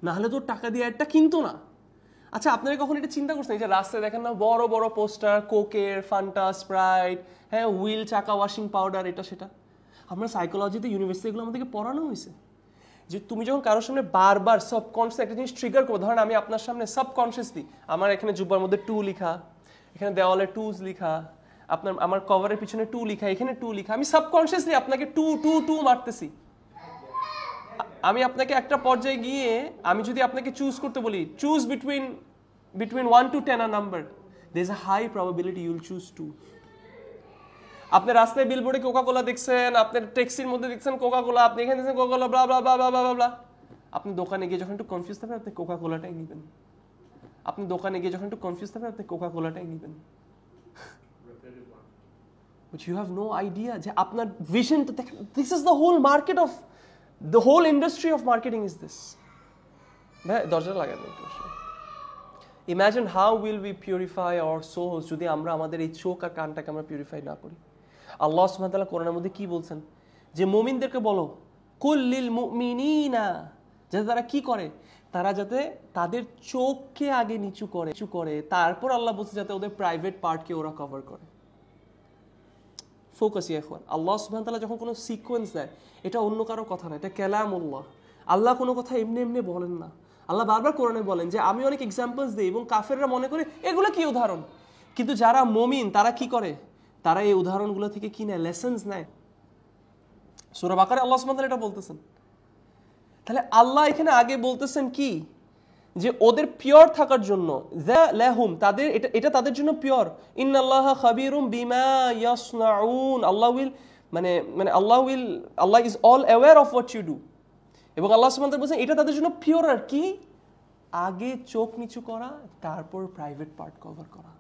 [SPEAKER 1] না হলে তো টাকা দিয়ে একটা কিনতো না। আচ্ছা আপনারা কখন এটা চিন্তা করছেন যে রাস্তায় দেখেন না বড় বড় পোস্টার, কোকের, ফান্টা, স্প্রাইট, হ্যাঁ হুইল, চাকা ওয়াশিং পাউডার, এটা সেটা। আমরা সাইকোলজিতে ইউনিভার্সিটি এগুলো আমাদেরকে পড়ানো হয়েছে যে তুমি যখন কারোর সামনে বারবার সাবকনসিয়াস একটা জিনিস ট্রিগার করো, ধরেন আমি আপনার সামনে সাবকনসিয়াসলি আমার এখানে জুব্বার মধ্যে 2 লিখা, এখানে দেওয়ালে 2s লিখা, আমার কভারের পিছনে 2 লিখা, এখানে 2 লিখা, আমি সাবকনসিয়াসলি আপনাকে 2 2 2 মারতেছি। আমি আপনাকে একটা পর্যায়ে গিয়ে আমি যদি আপনাকে চুজ করতে বলি, choose between 1 to 10 a number, there's a high probability you'll choose 2. আপনি রাস্তায় বিলবোর্ডে কোকা-কোলা দেখছেন, আপনি ট্যাক্সির মধ্যে দেখছেন কোকা-কোলা, আপনি এখানে দেখছেন কোকা-কোলা, ব্লা ব্লা ব্লা ব্লা ব্লা ব্লা। আপনি দোকানে গিয়ে যখন একটু কনফিউজ থাকবেন, আপনি কোকা-কোলাটাই নেবেন। আপনি দোকানে গিয়ে যখন একটু কনফিউজ থাকবেন, আপনি কোকা-কোলাটাই নেবেন। But you have no idea যে আপনার ভিশনটা দেখেন। This is the whole market of the whole industry of marketing is this. ভাই দরজা লাগান একটু। Imagine how will we purify our souls যদি আমরা আমাদের এই চোখ আর কানটাকে আমরা পিউরিফাই না করি। আল্লাহ সুবহানাহু ওয়া তাআলা কোরআনের মধ্যে কি বলছেন, যে মুমিনদেরকে বলো কুল লিল মুমিনিনা, যাতে তারা কি করে, তারা যাতে তাদের চোখকে আগে নিচু করে তারপর আল্লাহ বলছে যাতে ওদের প্রাইভেট পার্টকে ওরা কভার করে। ফোকাস ইয়া ইখওয়ান, আল্লাহ সুবহানাহু ওয়া তাআলা যখন কোনো সিকোয়েন্স দেয়, এটা অন্য কারো কথা না, এটা কালামুল্লাহ। আল্লাহ কোনো কথা এমনি এমনি বলেন না। আল্লাহ বারবার কোরআনে বলেন যে আমি অনেক এক্সাম্পলস দিই এবং কাফেররা মনে করে এগুলো কি উদাহরণ, কিন্তু যারা মুমিন তারা কি করে, তারা এই উদাহরণগুলো থেকে কি নেয়, লেসন্স নেয়। সূরা বাকারায় আল্লাহ সুবহানাহু ওয়া তাআলা এটা বলতেছেন। তাহলে আল্লাহ এখানে আগে বলতেছেন কি, যে ওদের পিওর থাকার জন্য, লাহুম তাদের এটা তাদের জন্য পিওর। ইন্নাল্লাহা খাবীরুম বিমা ইয়াসনাউন, Allah is all aware of what you do. এবং আল্লাহ সুবহানাহু ওয়া তাআলা বলেন এটা তাদের জন্য পিওর। আর কি, আগে চোখ নিচু করা, তারপর প্রাইভেট পার্ট কভার করা।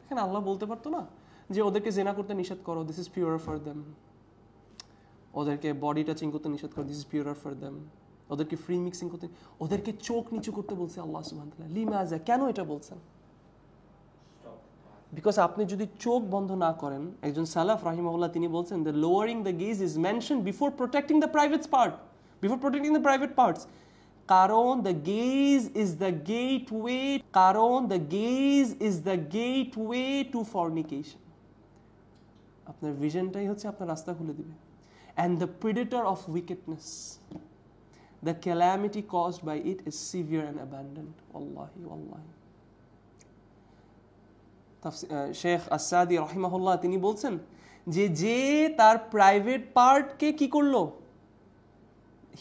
[SPEAKER 1] এখানে আল্লাহ বলতে পারতো না যে ওদেরকে জেনা করতে নিষেধ করো, this is pure for them. ওদেরকে বডি টাচিং করতে নিষেধ করো, this is pure for them. ওদেরকে ফ্রি মিক্সিং করতে, ওদেরকে চোখ নিচু করতে বলছে আল্লাহ সুবহানাহু ওয়া তাআলা। লিমাযা, কেন এটা বলছেন? বিকজ আপনি যদি চোখ বন্ধ না করেন, একজন সালাফ রাহিমাহুল্লাহ তিনি বলছেন the lowering the gaze is mentioned before protecting the private parts, কারণ the gaze is the gateway to fornication. আপনার ভিশনটাই হচ্ছে আপনার রাস্তা খুলে দিবে। and the predator of wickedness, the calamity caused by it is severe and abundant. wallahi Sheikh আসাদি রহিমাহুল্লাহ তিনি বলছেন যে তার প্রাইভেট পার্টকে কি করলো,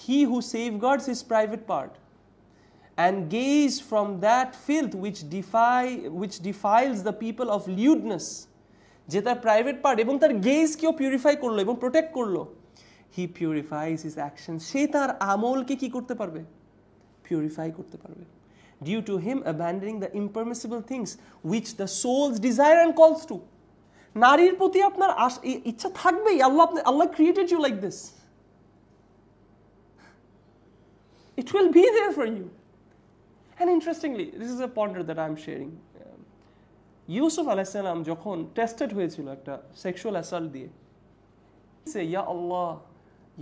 [SPEAKER 1] he who safeguards his private part and gaze from that filth which defiles the people of lewdness, যে তার private part এবং তার গেজকেও পিউরিফাই করলো এবং প্রোটেক্ট করলো, he purifies his actions, সে তার আমলকে কি করতে পারবে, পিউরিফাই করতে পারবে। due to him abandoning the impermissible things which the soul's desire and calls to. নারীর প্রতি আপনার ইচ্ছা থাকবেই, আল্লাহ created you like this. It will be there for you. And interestingly, this is a ponder that I'm sharing. Yusuf alayhis salam যখন tested হয়েছিল একটা sexual assault দিয়ে, say ya Allah,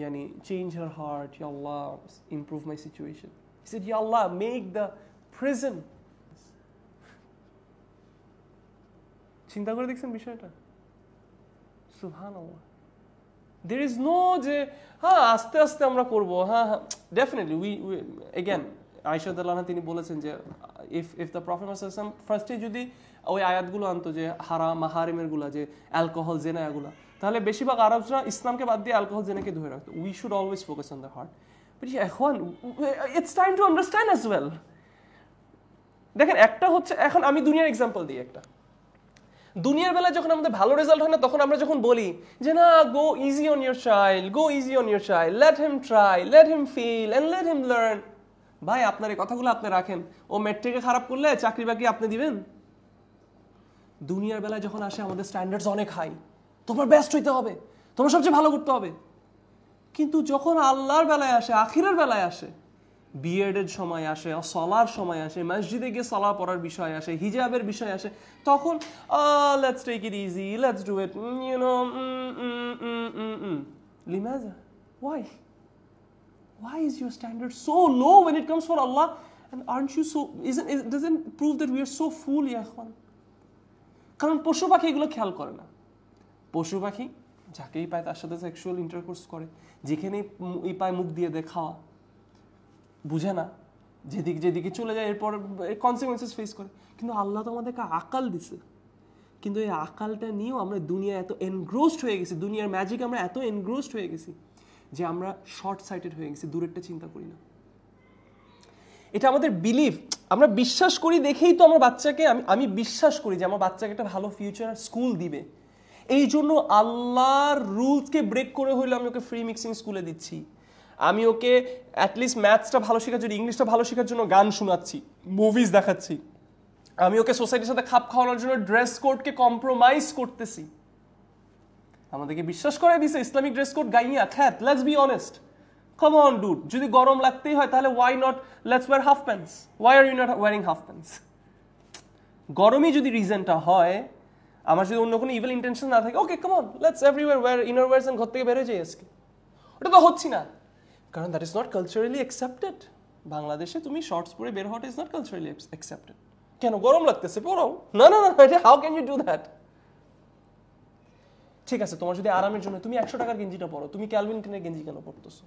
[SPEAKER 1] yani change her heart, ya Allah improve my situation. He said ya Allah make the prison. চিন্তা করে দেখছেন বিষয়টা? সুবহানাল্লাহ। there is no যে হ্যাঁ আস্তে আস্তে আমরা করব, হ্যাঁ definitely we again আয়েশা রাদিয়াল্লাহু আনহা তিনি বলেছেন যে if the prophet sallallahu ফার্স্টে যদি ওই আয়াতগুলো আনতো যে হারাম মাহারিমের গুলা, যে অ্যালকোহল জেনা এগুলা, তাহলে বেশিরভাগ আরবরা ইসলামকে বাদ দিয়ে অ্যালকোহল জেনাকে ধরে রাখতো। we should always focus on the heart, but এখন it's time to understand as well. দেখেন একটা হচ্ছে, এখন আমি দুনিয়ার এক্সাম্পল দিই একটা। দুনিয়ার বেলায় যখন আমাদের ভালো রেজাল্ট হয় না, তখন আমরা যখন বলি যে না go easy on your child, let him try, let him fail and let him learn. ভাই আপনার এই কথাগুলো আপনি রাখেন, ও ম্যাট্রিকে খারাপ করলে চাকরি বাকরি আপনি দিবেন? দুনিয়ার বেলায় যখন আসে আমাদের স্ট্যান্ডার্ডস অনেক হাই, তোমার বেস্ট হইতে হবে, তোমার সবচেয়ে ভালো করতে হবে। কিন্তু যখন আল্লাহর বেলায় আসে, আখিরার বেলায় আসে, বিএডের সময় আসে, সলার সময় আসে, মসজিদে গিয়ে সলা পড়ার বিষয় আসে, হিজাবের বিষয় আসে, তখন let's take it easy, let's do it, you know লিমাযা, why is your standard so low when it comes for Allah? And aren't you so, it doesn't prove that we are so fool ya ikhwan? কারণ পশু পাখি এগুলো খেয়াল করে না। পশু পাখি যাকেই পায় তার সাথে সেক্সুয়াল ইন্টারকোর্স করে, যেখানেই পায় মুখ দিয়ে দেয় খাওয়া, বুঝে না, যেদিকে চলে যায় এরপর কনসিকুয়েন্সেস ফেস করে। কিন্তু আল্লাহ তো আমাদেরকে আকাল দিছে, কিন্তু এই আকালটা নিয়েও আমরা দুনিয়া এত এনগ্রোসড হয়ে গেছি, দুনিয়ার ম্যাজিক আমরা এত এনগ্রোসড হয়ে গেছি যে আমরা শর্ট সাইটেড হয়ে গেছি, দূরেরটা চিন্তা করি না। এটা আমাদের বিলিভ, আমরা বিশ্বাস করি দেখেই তো আমার বাচ্চাকে, আমি বিশ্বাস করি যে আমার বাচ্চাকে একটা ভালো ফিউচার স্কুল দিবে, এই জন্য আল্লাহর রুলসকে ব্রেক করে হইলে আমি ওকে ফ্রি মিক্সিং স্কুলে দিচ্ছি। আমি ওকে অ্যাটলিস্ট ম্যাথসটা ভালো শেখার জন্য, ইংলিশটা ভালো শেখার জন্য গান শোনাচ্ছি, মুভিজ দেখাচ্ছি। আমি ওকে সোসাইটির সাথে খাপ খাওয়ানোর জন্য ড্রেস কোডকে কম্প্রোমাইজ করতেছি। আমাদেরকে বিশ্বাস করাই দিছে ইসলামিক ড্রেস কোড গাইয়া খ্যাত। Let's be honest, come on dude, যদি গরম লাগতেই হয় তাহলে why not let's wear half pants, why are you not wearing half pants? গরমই যদি রিজনটা হয়, আমার যদি অন্য কোনো ইভিল ইন্টেনশন না থাকে, okay come on let's everywhere wear inner wears and ঘর থেকে বেরোয় যাই আজকে। ওটা তো হচ্ছি না, কারণ that is not culturally accepted. বাংলাদেশে তুমি শর্টস পরে বের হওয়াটা ইজ নট কালচারালি অ্যাকসেপ্টেড। কেন গরম লাগতেছে পরাও, না না না, how can you do that? ঠিক আছে, তোমার যদি আরামের জন্য তুমি 100 টাকার গেঞ্জিটা পরো, তুমি ক্যালভিন ক্লাইনের গেঞ্জি কেন পরতেছো?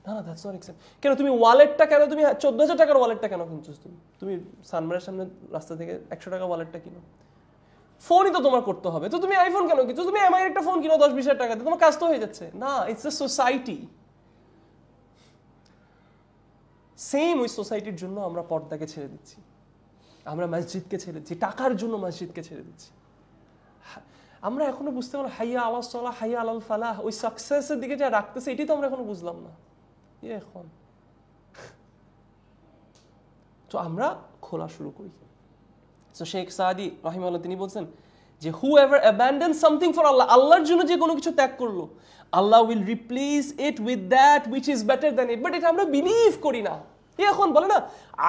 [SPEAKER 1] না না, দ্যাটস নট অ্যাকসেপ্ট। কেন তুমি ওয়ালেটটা কেন, তুমি 14,000 টাকার ওয়ালেটটা কেন কিনছো? তুমি সানমারের সামনে রাস্তা থেকে 100 টাকা ওয়ালেটটা কিনো। ফোনই তো তোমার করতে হবে, তো তুমি আইফোন কেন কিনছো? তুমি এমআই একটা ফোন কিনো 10-20 টাকা দিয়ে, তোমার কাজ তো হয়ে যাচ্ছে। না, ইটস আ সোসাইটি। সেম ওই সোসাইটির জন্য আমরা পর্দাকে ছেড়ে দিচ্ছি, আমরা মসজিদকে ছেড়ে দিচ্ছি, টাকার জন্য মসজিদকে ছেড়ে দিচ্ছি। আমরা এখনো বুঝতে পারলাম হাইয়া আলাস সালাহ, হাইয়া আলাল ফালাহ, ওই সাকসেসের দিকে যা রাখতেছে, এটাই তো আমরা এখনো বুঝলাম না। এখন তো আমরা খোলা শুরু করি। তো শেখ সাদি রাহিমাহুল্লাহ তিনি বলছেন যে whoever abandon something for Allah, আল্লাহর জন্য যে কোনো কিছু ত্যাগ করলো, Allah will replace it with that which is better than it. But এটা আমরা বিলিভ করি না। এখন বলে না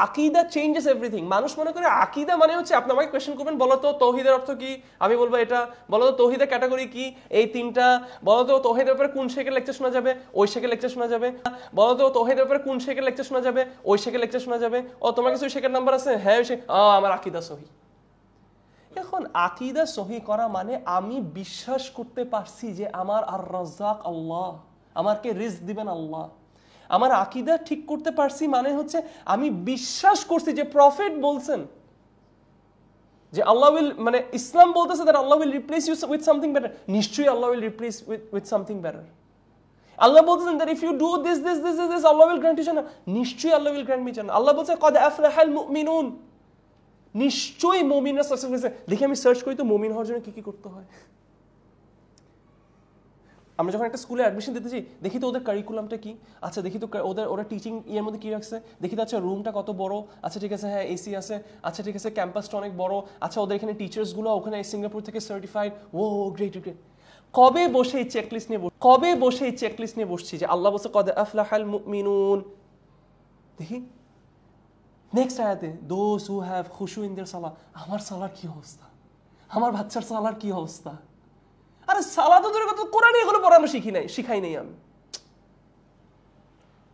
[SPEAKER 1] আকীদা চেঞ্জেস এভরিথিং। মানুষ মনে করে আকীদা মানে হচ্ছে, আপনি আমাকে কোয়েশ্চেন করবেন বলো তো তৌহিদের অর্থ কি, আমি বলবো এটা, বলো তো তৌহিদের ক্যাটাগরি কি, এই 3টা, বলো তো তৌহিদের ব্যাপারে কোন শেখের লেকচার শোনা যাবে, ওই শেখের লেকচার শোনা যাবে, বলো তো তৌহিদের ব্যাপারে কোন শেখের লেকচার শোনা যাবে, ওই শেখের লেকচার শোনা যাবে। ও তোমার কাছে ওই শেখের নাম্বার আছে? হ্যাঁ, আমার আকীদা সহি। এখন আকীদা সহি করা মানে আমি বিশ্বাস করতে পারছি যে আমার আর রাজ্জাক আল্লাহ, আমাকে রিজক দিবেন আল্লাহ। আমার আকীদা ঠিক করতে পারছি মানে হচ্ছে আমি বিশ্বাস করছি যে প্রফেট বলছেন যে আল্লাহ উইল, মানে ইসলাম বলতেছে that Allah will replace you with something better. নিশ্চয়ই Allah will replace with something better. Allah বলতেছেন that if you do this this this this Allah will grant you জান্নাহ। নিশ্চয়ই আল্লাহ উইল গ্র্যান্ট মি জান্নাহ। আল্লাহ বলছে কদ আফলাহাল মুমিনুন, নিশ্চয়ই মুমিনরা সাকসেস হয়েছে। দেখি আমি সার্চ করি তো মুমিন হওয়ার জন্য কি কি করতে হয়। আমরা যখন একটা স্কুলে অ্যাডমিশন দিতে যাই, দেখি তো ওদের কারিকুলামটা কি, আচ্ছা দেখি তো ওরা টিচিং ইয়ের মধ্যে কি রাখছে, দেখি তো আচ্ছা রুমটা কত বড়, আচ্ছা ঠিক আছে হ্যাঁ এসি আছে, আচ্ছা ঠিক আছে ক্যাম্পাসটা অনেক বড়, আচ্ছা ওদের এখানে টিচার্সগুলো ওখানে সিঙ্গাপুর থেকে সার্টিফাইড, ও গ্রেট গ্রেট। কবে বসে এই চেকলিস্ট নিয়ে বসছি যে আল্লাহ বলছে কদ আফলাহাল মুমিনুন। দেখি নেক্সট আয়াতে দোজ হু হ্যাভ খুশু ইন দেয়ার সালাহ। আমার সালার কি অবস্থা, আমার বাচ্চার সালার কি অবস্থা। আরে সালাহ তো দূরের কথা, কোরআনে এগুলো পড়া আমরা শিখাই নাই।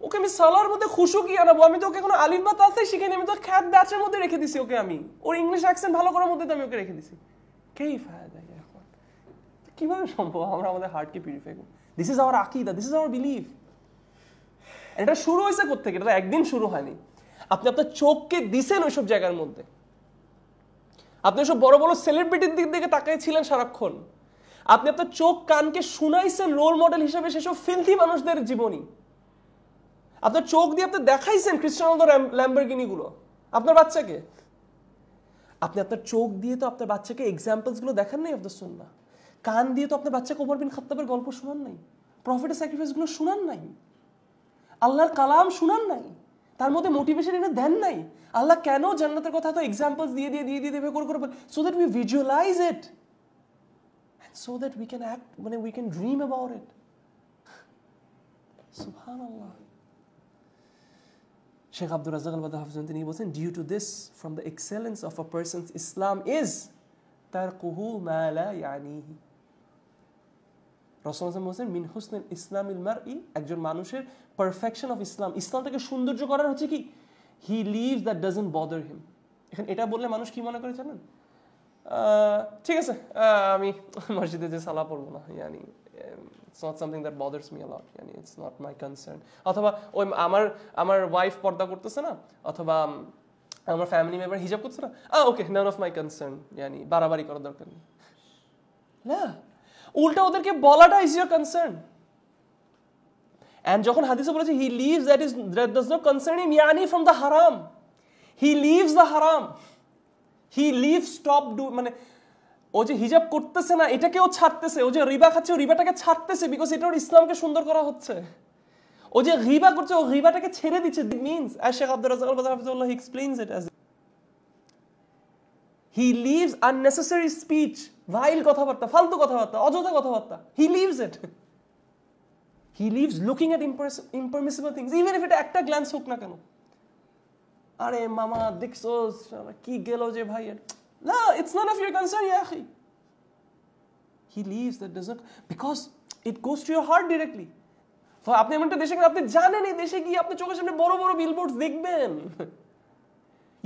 [SPEAKER 1] ওকে আমি সালার মধ্যে খুশু কি আনাবো? আমি তো ওকে কোনো আলিফ বা তাসই শিখাইনি, আমি তো খ্যাত ব্যাচের মধ্যে রেখে দিছি ওকে। আমি ওর ইংলিশ অ্যাকসেন্ট ভালো করার মধ্যে তো আমি ওকে রেখে দিছি। কেই ফায়দা এখন? কিভাবে সম্ভব আমরা আমাদের হার্টকে পিউরিফাই করব? দিস ইজ আওয়ার আকীদা, দিস ইজ আওয়ার বিলিফ। এটা শুরু হয়েছে কোত্থেকে? এটা একদিন শুরু হয়নি। আপনি আপনার চোখকে দিছেন ওইসব জায়গার মধ্যে, আপনি ওইসব বড় বড় সেলিব্রিটির দিক থেকে তাকাইছিলেন সারাক্ষণ, আপনি আপনার চোখ কানকে শুনাইছেন রোল মডেল হিসেবে সেসব ফিলথি মানুষদের জীবনী, আপনার চোখ দিয়ে আপনি দেখাইছেন ক্রিস্টিয়ানো রোনালদো ল্যাম্বরগিনি গুলো আপনার বাচ্চাকে। আপনি আপনার চোখ দিয়ে তো আপনার বাচ্চাকে এক্সাম্পলস গুলো দেখান নাই অফ দ্য সুন্নাহ। কান দিয়ে তো আপনার বাচ্চাকে ওমর বিন খাত্তাবের গল্প শোনান নাই, প্রফেটের স্যাক্রিফাইস গুলো শোনান নাই, আল্লাহর কালাম শোনান নাই, তার মধ্যে মোটিভেশন এনে দেন নাই। আল্লাহ কেন জান্নাতের কথা তো এক্সাম্পলস দিয়ে করে so that we visualize it and so that we can act, we can dream about it. Subhanallah. Sheikh Abdul Razzaq al-Badr Hafizun তিনি বলেন, due to this, from the excellence of a person's Islam is tarkuhu ma la ya'nihi. রাসূলুল্লাহ বলেন মিন হুসনিল ইসলামিল মারই, একজন মানুষের perfection of Islam, ইসলামটাকে সৌন্দর্য করার হচ্ছে কি, he leaves that doesn't bother him. এখন এটা বললে মানুষ কি মনে করে জানেন? ঠিক আছে আমি মসজিদে যে সালাহ পড়বো না, ইয়ানি it's not something that bothers me a lot, yani it's not my concern. অথবা ওই আমার ওয়াইফ পর্দা করতেছে না, অথবা আমার ফ্যামিলি মেম্বার হিজাব করতেছে না, ওকে none of my concern, yani বাড়াবাড়ি করার দরকার নেই। না, উল্টা ওদেরকে বলাটা is your concern. And যখন হাদিসে বলেছে he leaves that does not concern him, yani from the haram. He leaves the haram. He leaves stop do মানে ও যে হিজাব করতেছে না এটাকেও ছাড়তেছে, ও যে রিবা খাচ্ছে ও রিবাটাকে ছাড়তেছে, বিকজ এটা ওর ইসলামকে সুন্দর করা হচ্ছে। ও যে রিবা করছে ও রিবাটাকে ছেড়ে দিচ্ছে। It means as Sheikh Abdul Razzaq Al-Badr Hafizahullah he explains it as he leaves unnecessary speech, vile কথাবার্তা, ফালতু কথাবার্তা, অযথা কথাবার্তা, he leaves it. He leaves looking at impermissible things, even if এটা একটা glance হোক না কেন। আরে মামা দেখছো কি গেল যে ভাই, না, it's none of your concern ya akhi. He leaves that doesn't, because it goes to your heart directly. আপনি এমন একটা দেশে গেলে আপনি জানেন এই দেশে গিয়ে আপনি চোখের সামনে বড় বড় বিলবোর্ড দেখবেন।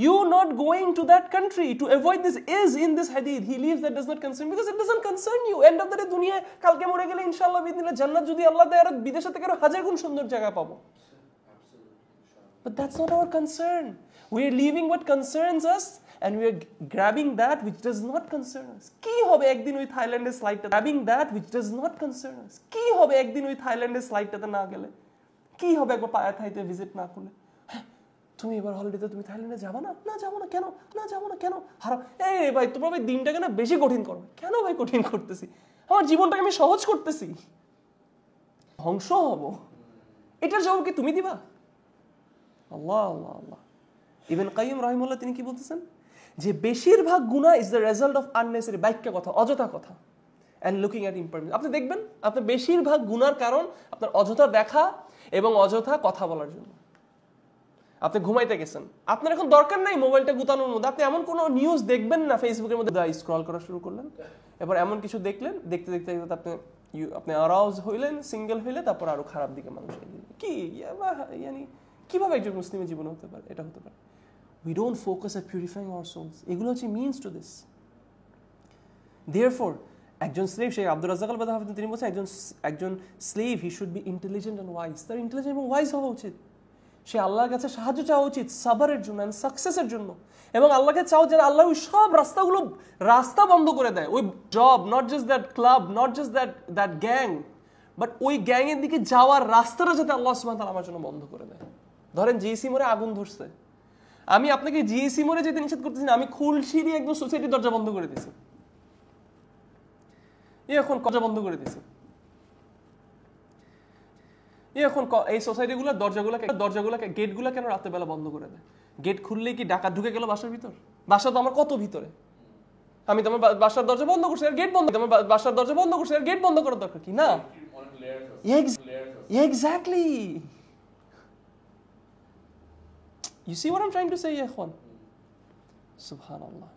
[SPEAKER 1] You not going to that country to avoid this is in this hadith. He leaves that does not concern, because it doesn't concern you. End of the day দুনিয়ায় কালকে মরে গেলে ইনশাআল্লাহ বিদিনিল্লাহ জান্নাত যদি আল্লাহ দেয় আর বিদেশে থেকে আরো হাজার গুণ সুন্দর জায়গা পাবো। But that's not our concern. We are leaving what concerns us and we are grabbing that which does not concern us. কি হবে একদিন ওই থাইল্যান্ডের স্লাইডটা, grabbing that which does not concern us. কি হবে একদিন ওই থাইল্যান্ডের স্লাইডটাতে না গেলে, কি হবে একবার পায়া থাইতে ভিজিট না করলে, তুমি এবার হলিডেতে তুমি থাইল্যান্ডে যাবা না, না যাবো না কেন, না যাবো না কেন, হারাম, এই ভাই তোমরা ভাই দিনটাকে না বেশি কঠিন করো, কেন ভাই কঠিন করতেছি, আমার জীবনটাকে আমি সহজ করতেছি, ধ্বংস হব, এটার জবাব কি তুমি দিবা? আল্লাহ আল্লাহ আল্লাহ। ইবনে কাইয়িম রাহিমাহুল্লাহ তিনি কি বলতেছেন যে বেশিরভাগ গুনাহ is the result of unnecessary, বাক্য কথা, অযথা কথা, এন্ড লুকিং এট ইমপারমিশন। আপনি দেখবেন আপনার বেশিরভাগ গুনার কারণ আপনার অযথা দেখা এবং অযথা কথা বলার জন্য। আপনি ঘুমাইতে গেছেন, আপনার এখন দরকার নাই মোবাইলটা গুতানোর মধ্যে, আপনি এমন কোনো নিউজ দেখবেন না ফেসবুকের মধ্যে, স্ক্রল করা শুরু করলেন, এবার এমন কিছু দেখলেন, দেখতে দেখতে আপনি আরাউজ হইলেন, সিঙ্গেল হইলে, তারপর আরো খারাপ দিকে মানুষ কি ইয়ানি কিভাবে একজন মুসলিমের জীবন হতে পারে, এটা হতে পারে। We don't focus at purifying our souls. এগুলো হচ্ছে means to this. Therefore, একজন স্লেভ, শেখ আব্দুর রাজ্জাক আল বাদর হাফিজ তিনি বলছেন একজন slave he should be intelligent and wise. তার ইন্টেলিজেন্ট এবং ওয়াইজ হওয়া উচিত। সে আল্লাহর কাছে সাহায্য চাওয়া উচিত সাবরের জন্য এন্ড সাকসেসের জন্য, এবং আল্লাহকে চাও যেন আল্লাহ ওই সব রাস্তা বন্ধ করে দেয়, ওই job, not just that club, not just that gang, but ওই গ্যাংয়ের দিকে যাওয়ার রাস্তাটা যাতে আল্লাহ সুবহানাহু ওয়া তাআলা আমার জন্য বন্ধ করে দেয়। ধরেন জিএসি মোড়ে আগুন ধরছে, আমি আপনাকে জিএসি মোড়ে যেতে নিষেধ করতেছি না, আমি খুলশিরি একদম সোসাইটির দরজা বন্ধ করে দিছি, এখন দরজা বন্ধ করে দিছি, এখন এই সোসাইটিগুলোর দরজাগুলোকে গেটগুলো কেন রাতের বেলা বন্ধ করে দেয়? গেট খুললেই কি ডাকাত ঢুকে গেল বাসার ভিতর? বাসা তো আমার কত ভিতরে, আমি তো আমার বাসার দরজা বন্ধ করছি আর গেট বন্ধ, আমার বাসার দরজা বন্ধ করছি আর গেট বন্ধ করার দরকার কি? না, exactly. You see what I'm trying to say এখন? সুবহানাল্লাহ,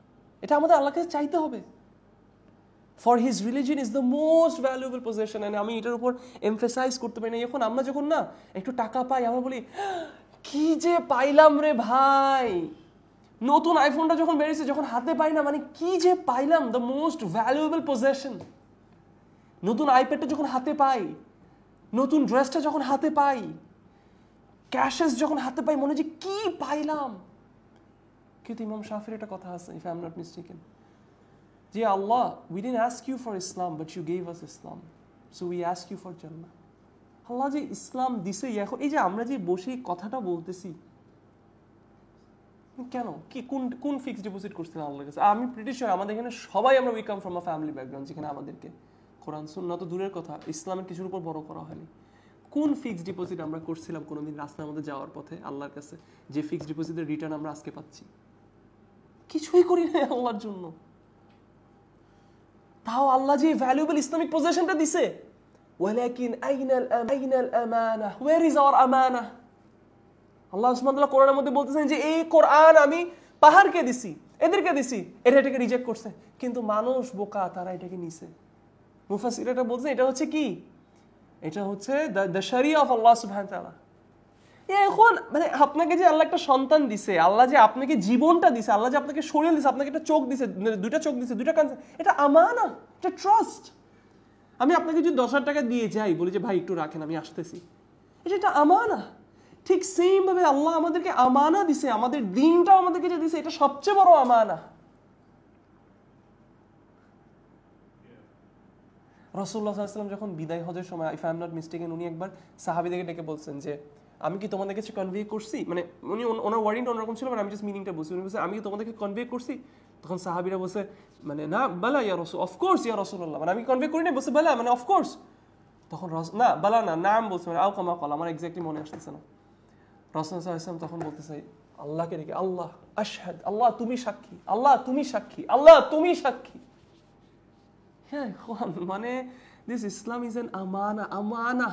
[SPEAKER 1] এটা আমাদের আল্লাহকে চাইতে হবে। For his religion is the most valuable possession, and আমি এটার উপর এমফাসাইজ করতে পারি না। এখন আমরা যখন না একটু টাকা পাই, আমরা বলি কি যে পাইলাম রে ভাই, নতুন আইফোনটা যখন বেরিয়েছে, যখন হাতে পাই না, মানে কি যে পাইলাম, দ্য মোস্ট ভ্যালুয়েবল পজেশন। নতুন আইপ্যাডটা যখন হাতে পাই, নতুন ড্রেসটা যখন হাতে পাই, ক্যাশেস যখন হাতে পাই, মনে যে কি পাইলাম। কিন্তু ইমাম শাফির একটা কথা আছে, if I am not mistaken, যে আল্লাহ, we didn't ask you for Islam, but you gave us Islam, so we ask you for Jannah. আল্লাহ যে ইসলাম দিছে, এখন এই যে আমরা যে বসে কথাটা বলতেছি, কেন, কি কোন ফিক্সড ডিপোজিট করছেন আল্লাহর কাছে? আমি প্রিটি শিওর আমাদের এখানে সবাই আমরা we come from a family background, যেখানে আমাদেরকে কোরআন সুন্নাহ তো দূরের কথা, ইসলামের কিছুর উপর বড় করা হয়নি। কোন ফিক্সড ডিপোজিট আমরা করছিলাম কোনোদিন রাস্তার মধ্যে যাওয়ার পথে আল্লাহর কাছে, যে ফিক্সড ডিপোজিটের রিটার্ন আমরা আজকে পাচ্ছি? কিছুই করি না আল্লাহর জন্য। তাও আল্লাহ যে ভ্যালুয়েবল ইসলামিক পজিশনটা দিছে, ওয়ালাকিন আইনাল আমানা, ওয়্যার ইজ আওয়ার আমানা? আল্লাহ সুবহানাহু ওয়া তাআলা কোরআনের মধ্যে বলতেছেন যে এই কোরআন আমি পাহাড়কে দিছি, এদেরকে দিছি, এটাকে রিজেক্ট করছে, কিন্তু মানুষ বোকা, তারা এটাকে নিছে। মুফাসসির এটা বলছেন এটা হচ্ছে কি, এটা হচ্ছে দ্য শরিয়া অফ আল্লাহ সুবহানাহু ওয়া তাআলা। এখন মানে আপনাকে যে আল্লাহ একটা সন্তান দিছে, আল্লাহ যে আপনাকে জীবনটা দিছে, আল্লাহ যে আপনাকে শরীর দিছে, আপনাকে একটা চোখ দিছে, দুইটা চোখ দিছে, দুইটা কান, এটা আমানা, এটা ট্রাস্ট। আমি আপনাকে যদি 10,000 টাকা দিয়ে যাই, বলি যে ভাই একটু রাখেন আমি আসতেছি, এটা আমানা। ঠিক সেম ভাবে আল্লাহ আমাদেরকে আমানা দিছে, আমাদের দিনটাও আমাদেরকে যে দিছে, এটা সবচেয়ে বড় আমানা। রাসূলুল্লাহ সাল্লাল্লাহু আলাইহি ওয়াসাল্লাম যখন বিদায় হজের সময়, if I am not mistaken, উনি একবার সাহাবীদেরকে ডেকে বলছেন যে আমি কি তোমাদের কাছে কনভে করছি, মানে উনি ওনার ওয়ার্ডিংটা অন্যরকম ছিল, মানে আমি জাস্ট মিনিংটা বলছি। উনি বলছে আমি কি তোমাদেরকে কনভে করছি? তখন সাহাবীরা বলছে মানে না বালা ইয়া রাসূল, অফকোর্স ইয়া রাসূলুল্লাহ, মানে আমি কনভে করি না, বলছে বালা মানে অফকোর্স। তখন না বালা না নাম বলছে, মানে আও কামা ক্বাল, আমার এক্স্যাক্টলি মনে আসতেছে না। রাসূল সাল্লাল্লাহু আলাইহি ওয়াসাল্লাম তখন বলতেছে আল্লাহকে ডেকে, আল্লাহ আশহাদ, আল্লাহ তুমি সাক্ষী, আল্লাহ তুমি সাক্ষী, আল্লাহ তুমি সাক্ষী। হ্যাঁ, মানে this Islam is an amana.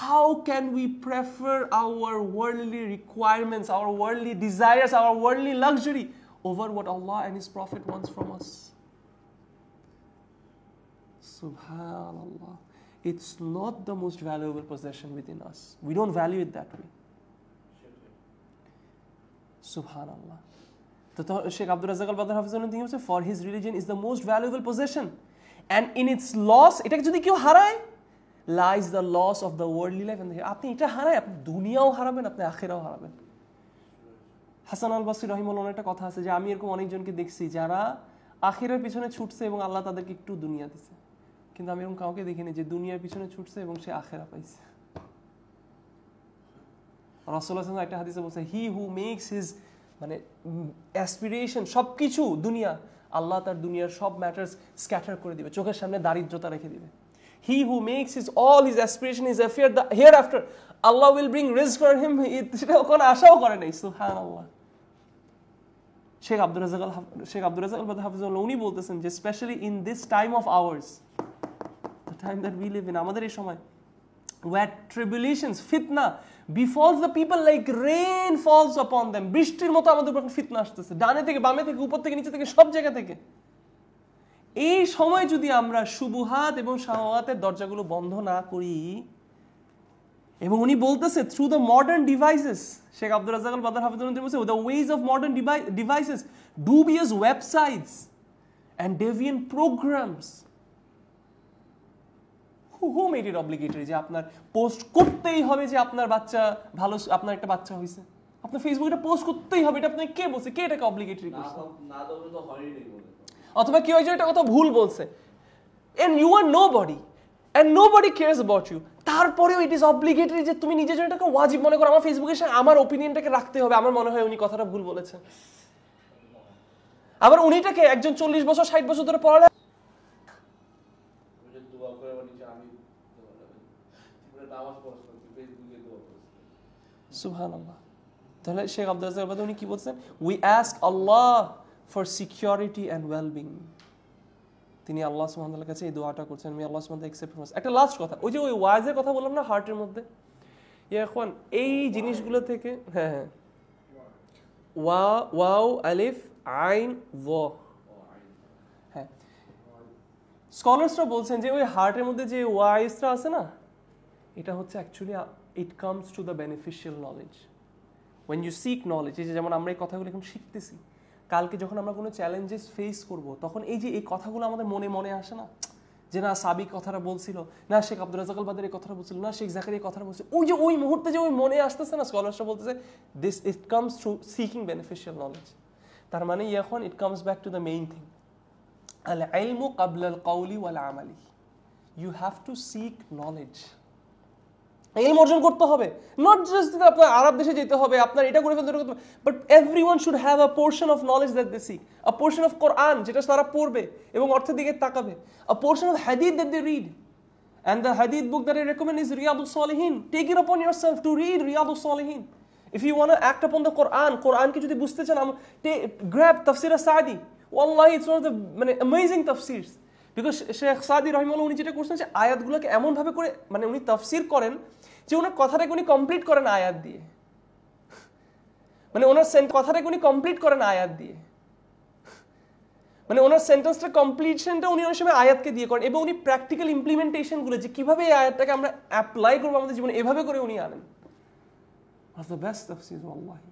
[SPEAKER 1] How can we prefer our worldly requirements, our worldly desires, our worldly luxury over what Allah and His Prophet wants from us? Subhanallah. It's not the most valuable possession within us. We don't value it that way. Subhanallah. So Sheikh Abdul Razzaq al-Badr Hafizahullah তিনি বলছে for his religion is the most valuable possession, and in its loss, এটাকে যদি কেউ হারায়, lies the loss of the worldly life and the, আপনি এটা হারায় আপনি দুনিয়াও হারাবেন, আপনি আখিরাও হারাবেন। হাসান আল বসরি রাহিমাহুল্লাহ একটা কথা আছে যে আমি এরকম অনেকজনকে দেখছি যারা আখিরার পিছনে ছুটছে এবং আল্লাহ তাদেরকে একটু দুনিয়া দিছে, কিন্তু আমি এরকম কাউকে দেখিনি যে দুনিয়ার পিছনে ছুটছে এবং সে আখিরা পাইছে। রাসূলুল্লাহ সাল্লাল্লাহু আলাইহি ওয়াসাল্লাম একটা হাদিসে বলছে হি হু মেক্স হিজ মানে অ্যাসপিরেশন সবকিছু দুনিয়া, আল্লাহ তার দুনিয়ার সব ম্যাটার্স স্ক্যাটার করে দিবে, চোখের সামনে দারিদ্রতা রেখে দিবে। He who makes his all his aspiration, his affair the hereafter, Allah will bring rizq for him. সেটা কোনো আশাও করে নাই। সুবহানাল্লাহ। শেখ আব্দুর রাজ্জাক আল-বাদর হাফিজাহুল্লাহ উনি বলতেছেন যে specially in this time of hours, the time that we live in, আমাদের এই সময় where tribulations, fitna befalls the people like rain falls upon them, বৃষ্টির মতো আমাদের উপর ফিতনা আসতেছে, ডানে থেকে বামে থেকে উপর থেকে নিচে থেকে সব জায়গা থেকে। এই সময় যদি আমরা শুবহাত এবং শাহওয়াতের দরজাগুলো বন্ধ না করি, এবং উনি বলতেছে through the modern devices, Sheikh Abdur Razzaq al Badr হাফিজাহুল্লাহ বলছে the ways of modern devices, dubious websites and deviant programs. Who made it obligatory যে আপনার পোস্ট করতেই হবে যে আপনার বাচ্চা ভালো, আপনার একটা বাচ্চা হয়েছে, আপনার ফেসবুকে পোস্ট করতেই হবে, এটা আপনাকে কে বলছে, কে এটাকে অব্লিগেটরি করছে?
[SPEAKER 2] না তবে তো হয়নি বলে,
[SPEAKER 1] অথবা কেউ একটা কথা ভুল বলছে, and you are nobody and nobody cares about you, তারপরেও ইট ইজ অব্লিগেটরি যে তুমি নিজের জন্য এটাকে ওয়াজিব মনে করো, আমার ফেসবুকে আমার ওপিনিয়নটাকে রাখতে হবে, আমার মনে হয় উনি কথাটা ভুল বলেছেন। আবার উনিটাকে একজন 40 বছর 60 বছর ধরে পড়ালে
[SPEAKER 2] দোয়া করে নিচে আমি নামাজ পড়ছি ফেসবুকে দোয়া করছি।
[SPEAKER 1] সুবহানাল্লাহ। তাহলে শেখ আব্দুল রাজ্জাক আল-বাদর উনি কি বলছেন, we ask Allah for security and wellbeing. তিনি আল্লাহ সুবহানাহু ওয়া তাআলার কাছে এই দোয়াটা করছেন, আমি আল্লাহ সুবহানাহু ওয়া তাআলা অ্যাকসেপ্ট করছি। একটা লাস্ট কথা, ওই যে ওই ওয়াজের কথা বললাম না হার্টের মধ্যে, ইয়া ইখওয়ান এই জিনিসগুলো থেকে, হ্যাঁ হ্যাঁ, ওয়াও আলিফ আইন ওয়া, হ্যাঁ, স্কলার্সরা বলছেন যে ওই হার্টের মধ্যে যে ওয়াইসটা আছে না, এটা হচ্ছে actually it comes to the beneficial knowledge. When you seek knowledge, এই যে যেমন আমরা এই কথাগুলো এখন শিখতেছি, কালকে যখন আমরা কোনো চ্যালেঞ্জেস ফেস করব, তখন এই যে এই কথাগুলো আমাদের মনে মনে আসে না, যে না সাবিক কথাটা বলছিল, না শেখ আব্দুর রাজ্জাক আল-বাদর এই কথাটা বলছিল, না শেখ জাকারিয়া এই কথাটা বলছিল, ওই যে ওই মুহূর্তে যে ওই মনে আসতেছে না, স্কলার্সরা বলতেছে this it comes through seeking beneficial knowledge. তার মানে এখন it comes back to the main thing, আল ইলমু ক্বাবলা আল কওলি ওয়াল আমালি। You have to seek knowledge, ইলম অর্জন করতে হবে, নট জাস্ট আপনার আরব দেশে যেতে হবে, আপনার এটা করে ফেলতে হবে, but everyone should have a portion of knowledge that they seek, a portion of Quran যেটা তারা পড়বে এবং অর্থের দিকে তাকাবে, আ পোর্শন অফ হাদিস that they read, and the hadith book that I recommend is Riyadus Salihin. Take it upon yourself to read Riyadus Salihin. If you want to act upon the Quran কে যদি বুঝতে চান, grab Tafsir as-Sa'di. Wallahi it's one of the amazing tafsirs. Because Sheikh Sa'di রাহিমাহুল্লাহ উনি যেটা করছেন যে আয়াতগুলোকে এমন ভাবে করে মানে উনি তাফসীর করেন যে ওনার কথাটাকে উনি কমপ্লিট করেন আয়াত দিয়ে, মানে ওনার কথাটাকে উনি কমপ্লিট করেন আয়াত দিয়ে, মানে ওনার সেন্টেন্সটা কমপ্লিশনটা উনি অনেক সময় আয়াতকে দিয়ে করেন, এবং উনি প্র্যাকটিক্যাল ইমপ্লিমেন্টেশনগুলো যে কিভাবে এই আয়াতটাকে আমরা অ্যাপ্লাই করবো আমাদের জীবনে, এভাবে করে উনি আনেন। One of the best tafsirs, wallahi.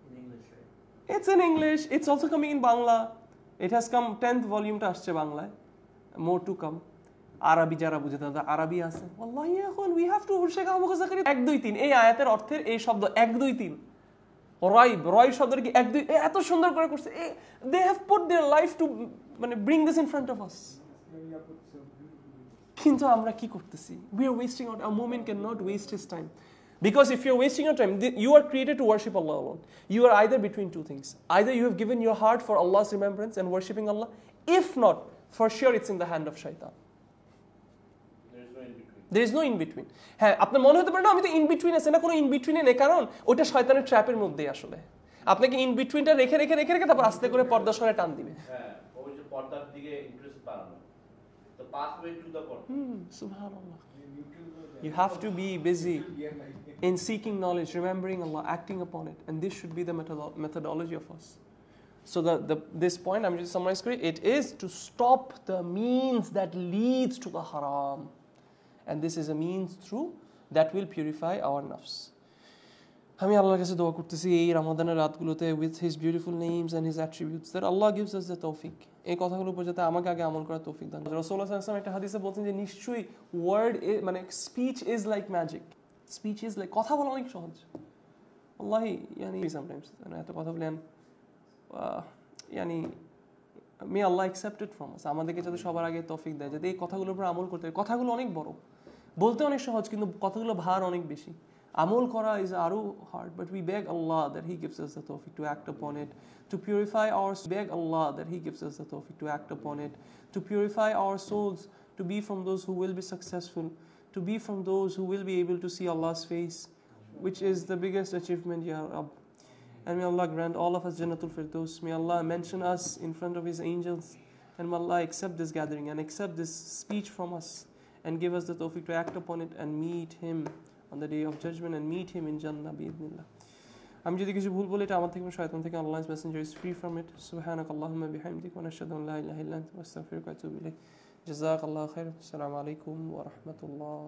[SPEAKER 3] In English, right?
[SPEAKER 1] It's in English. It's also coming in Bangla. It has come 10th volume টা আসছে বাংলায়. More to come. আরবি যারা বুঝে তাদের আরবি আছে। wallahi এখন we have to Sheikh Abu Bakr Zakaria 1 2 3 এই আয়াতের অর্থের এই শব্দ 1 2 3 রয় শব্দের কি 1 2 এত সুন্দর করে করছে, they have put their life to মানে bring this in front of us.
[SPEAKER 3] put so beautifully.
[SPEAKER 1] কিন্তু আমরা কি করতেছি? We are wasting our time. A moment cannot waste his time. Because if you're wasting your time, you are created to worship Allah alone. You are either between two things. Either you have given your heart for Allah's remembrance and worshipping Allah. If not, for sure it's in the hand of shaitan. There is no in between. হ্যাঁ, আপনার মনে হতে পারে না আমি তো in between আছে না, কোনো ইন বিটুইনে নেই, কারণ ওটা শয়তানের ট্র্যাপের মধ্যেই আসলে আপনাকে ইন বিটুইনটা রেখে রেখে রেখে রেখে তারপর আস্তে করে পর্দা সরে টান দিবে।
[SPEAKER 2] হ্যাঁ, ওই যে পর্দার দিকে ইন্টারেস্ট বাড়ানো, the pathway to the port.
[SPEAKER 1] Subhanallah. You have to be busy in seeking knowledge, remembering Allah, acting upon it, and this should be the methodology of us. So this point I'm just summarizing. It is to stop the means that leads to the haram, and this is a means through that will purify our nafs. আমি আল্লাহর কাছে দোয়া করতেছি এই রমাদানের রাতগুলোতে with his beautiful names and his attributes that Allah gives us the tawfiq. এই কথাগুলোর উপর যাতে আমাকে আগে আমল করার তৌফিক দান। রাসূলুল্লাহ সাল্লাল্লাহু আলাইহি ওয়াসাল্লাম একটা হাদিসে বলছেন যে নিশ্চয়ই ওয়ার্ড মানে speech is like magic. Speech is like, কথা বলা অনেক সহজ। আল্লাহি sometimes এত কথা বলেন may Allah accept it from us. আমাদেরকে যাতে সবার আগে তৌফিক দেয় যাতে এই কথাগুলোর উপর আমল করতে হয়। কথাগুলো অনেক বড়, বলতে অনেক সহজ, কিন্তু কথাগুলো ভার অনেক বেশি। Amol kora is aru hard, but we beg Allah that He gives us the tawfiq to act upon it, to purify our. Beg Allah that He gives us the tawfiq to act upon it, to purify our souls, to be from those who will be successful, to be from those who will be able to see Allah's face, which is the biggest achievement, Ya Rabb. And may Allah grant all of us Jannatul Firdaus. May Allah mention us in front of His angels, and may Allah accept this gathering and accept this speech from us, and give us the tawfiq to act upon it and meet Him on the day of judgment and meet him in Jannah bi'idhnillah. আমি যদি কিছু ভুল বলি এটা আমার থেকে শয়তান থেকে, Allah's messenger is free from it. Subhanakallahumma bihamdik wa nashhadu an la ilaha illa anta wa astaghfiruka wa atubu ilayk. Jazakallahu khairan. Assalamu alaikum wa rahmatullah.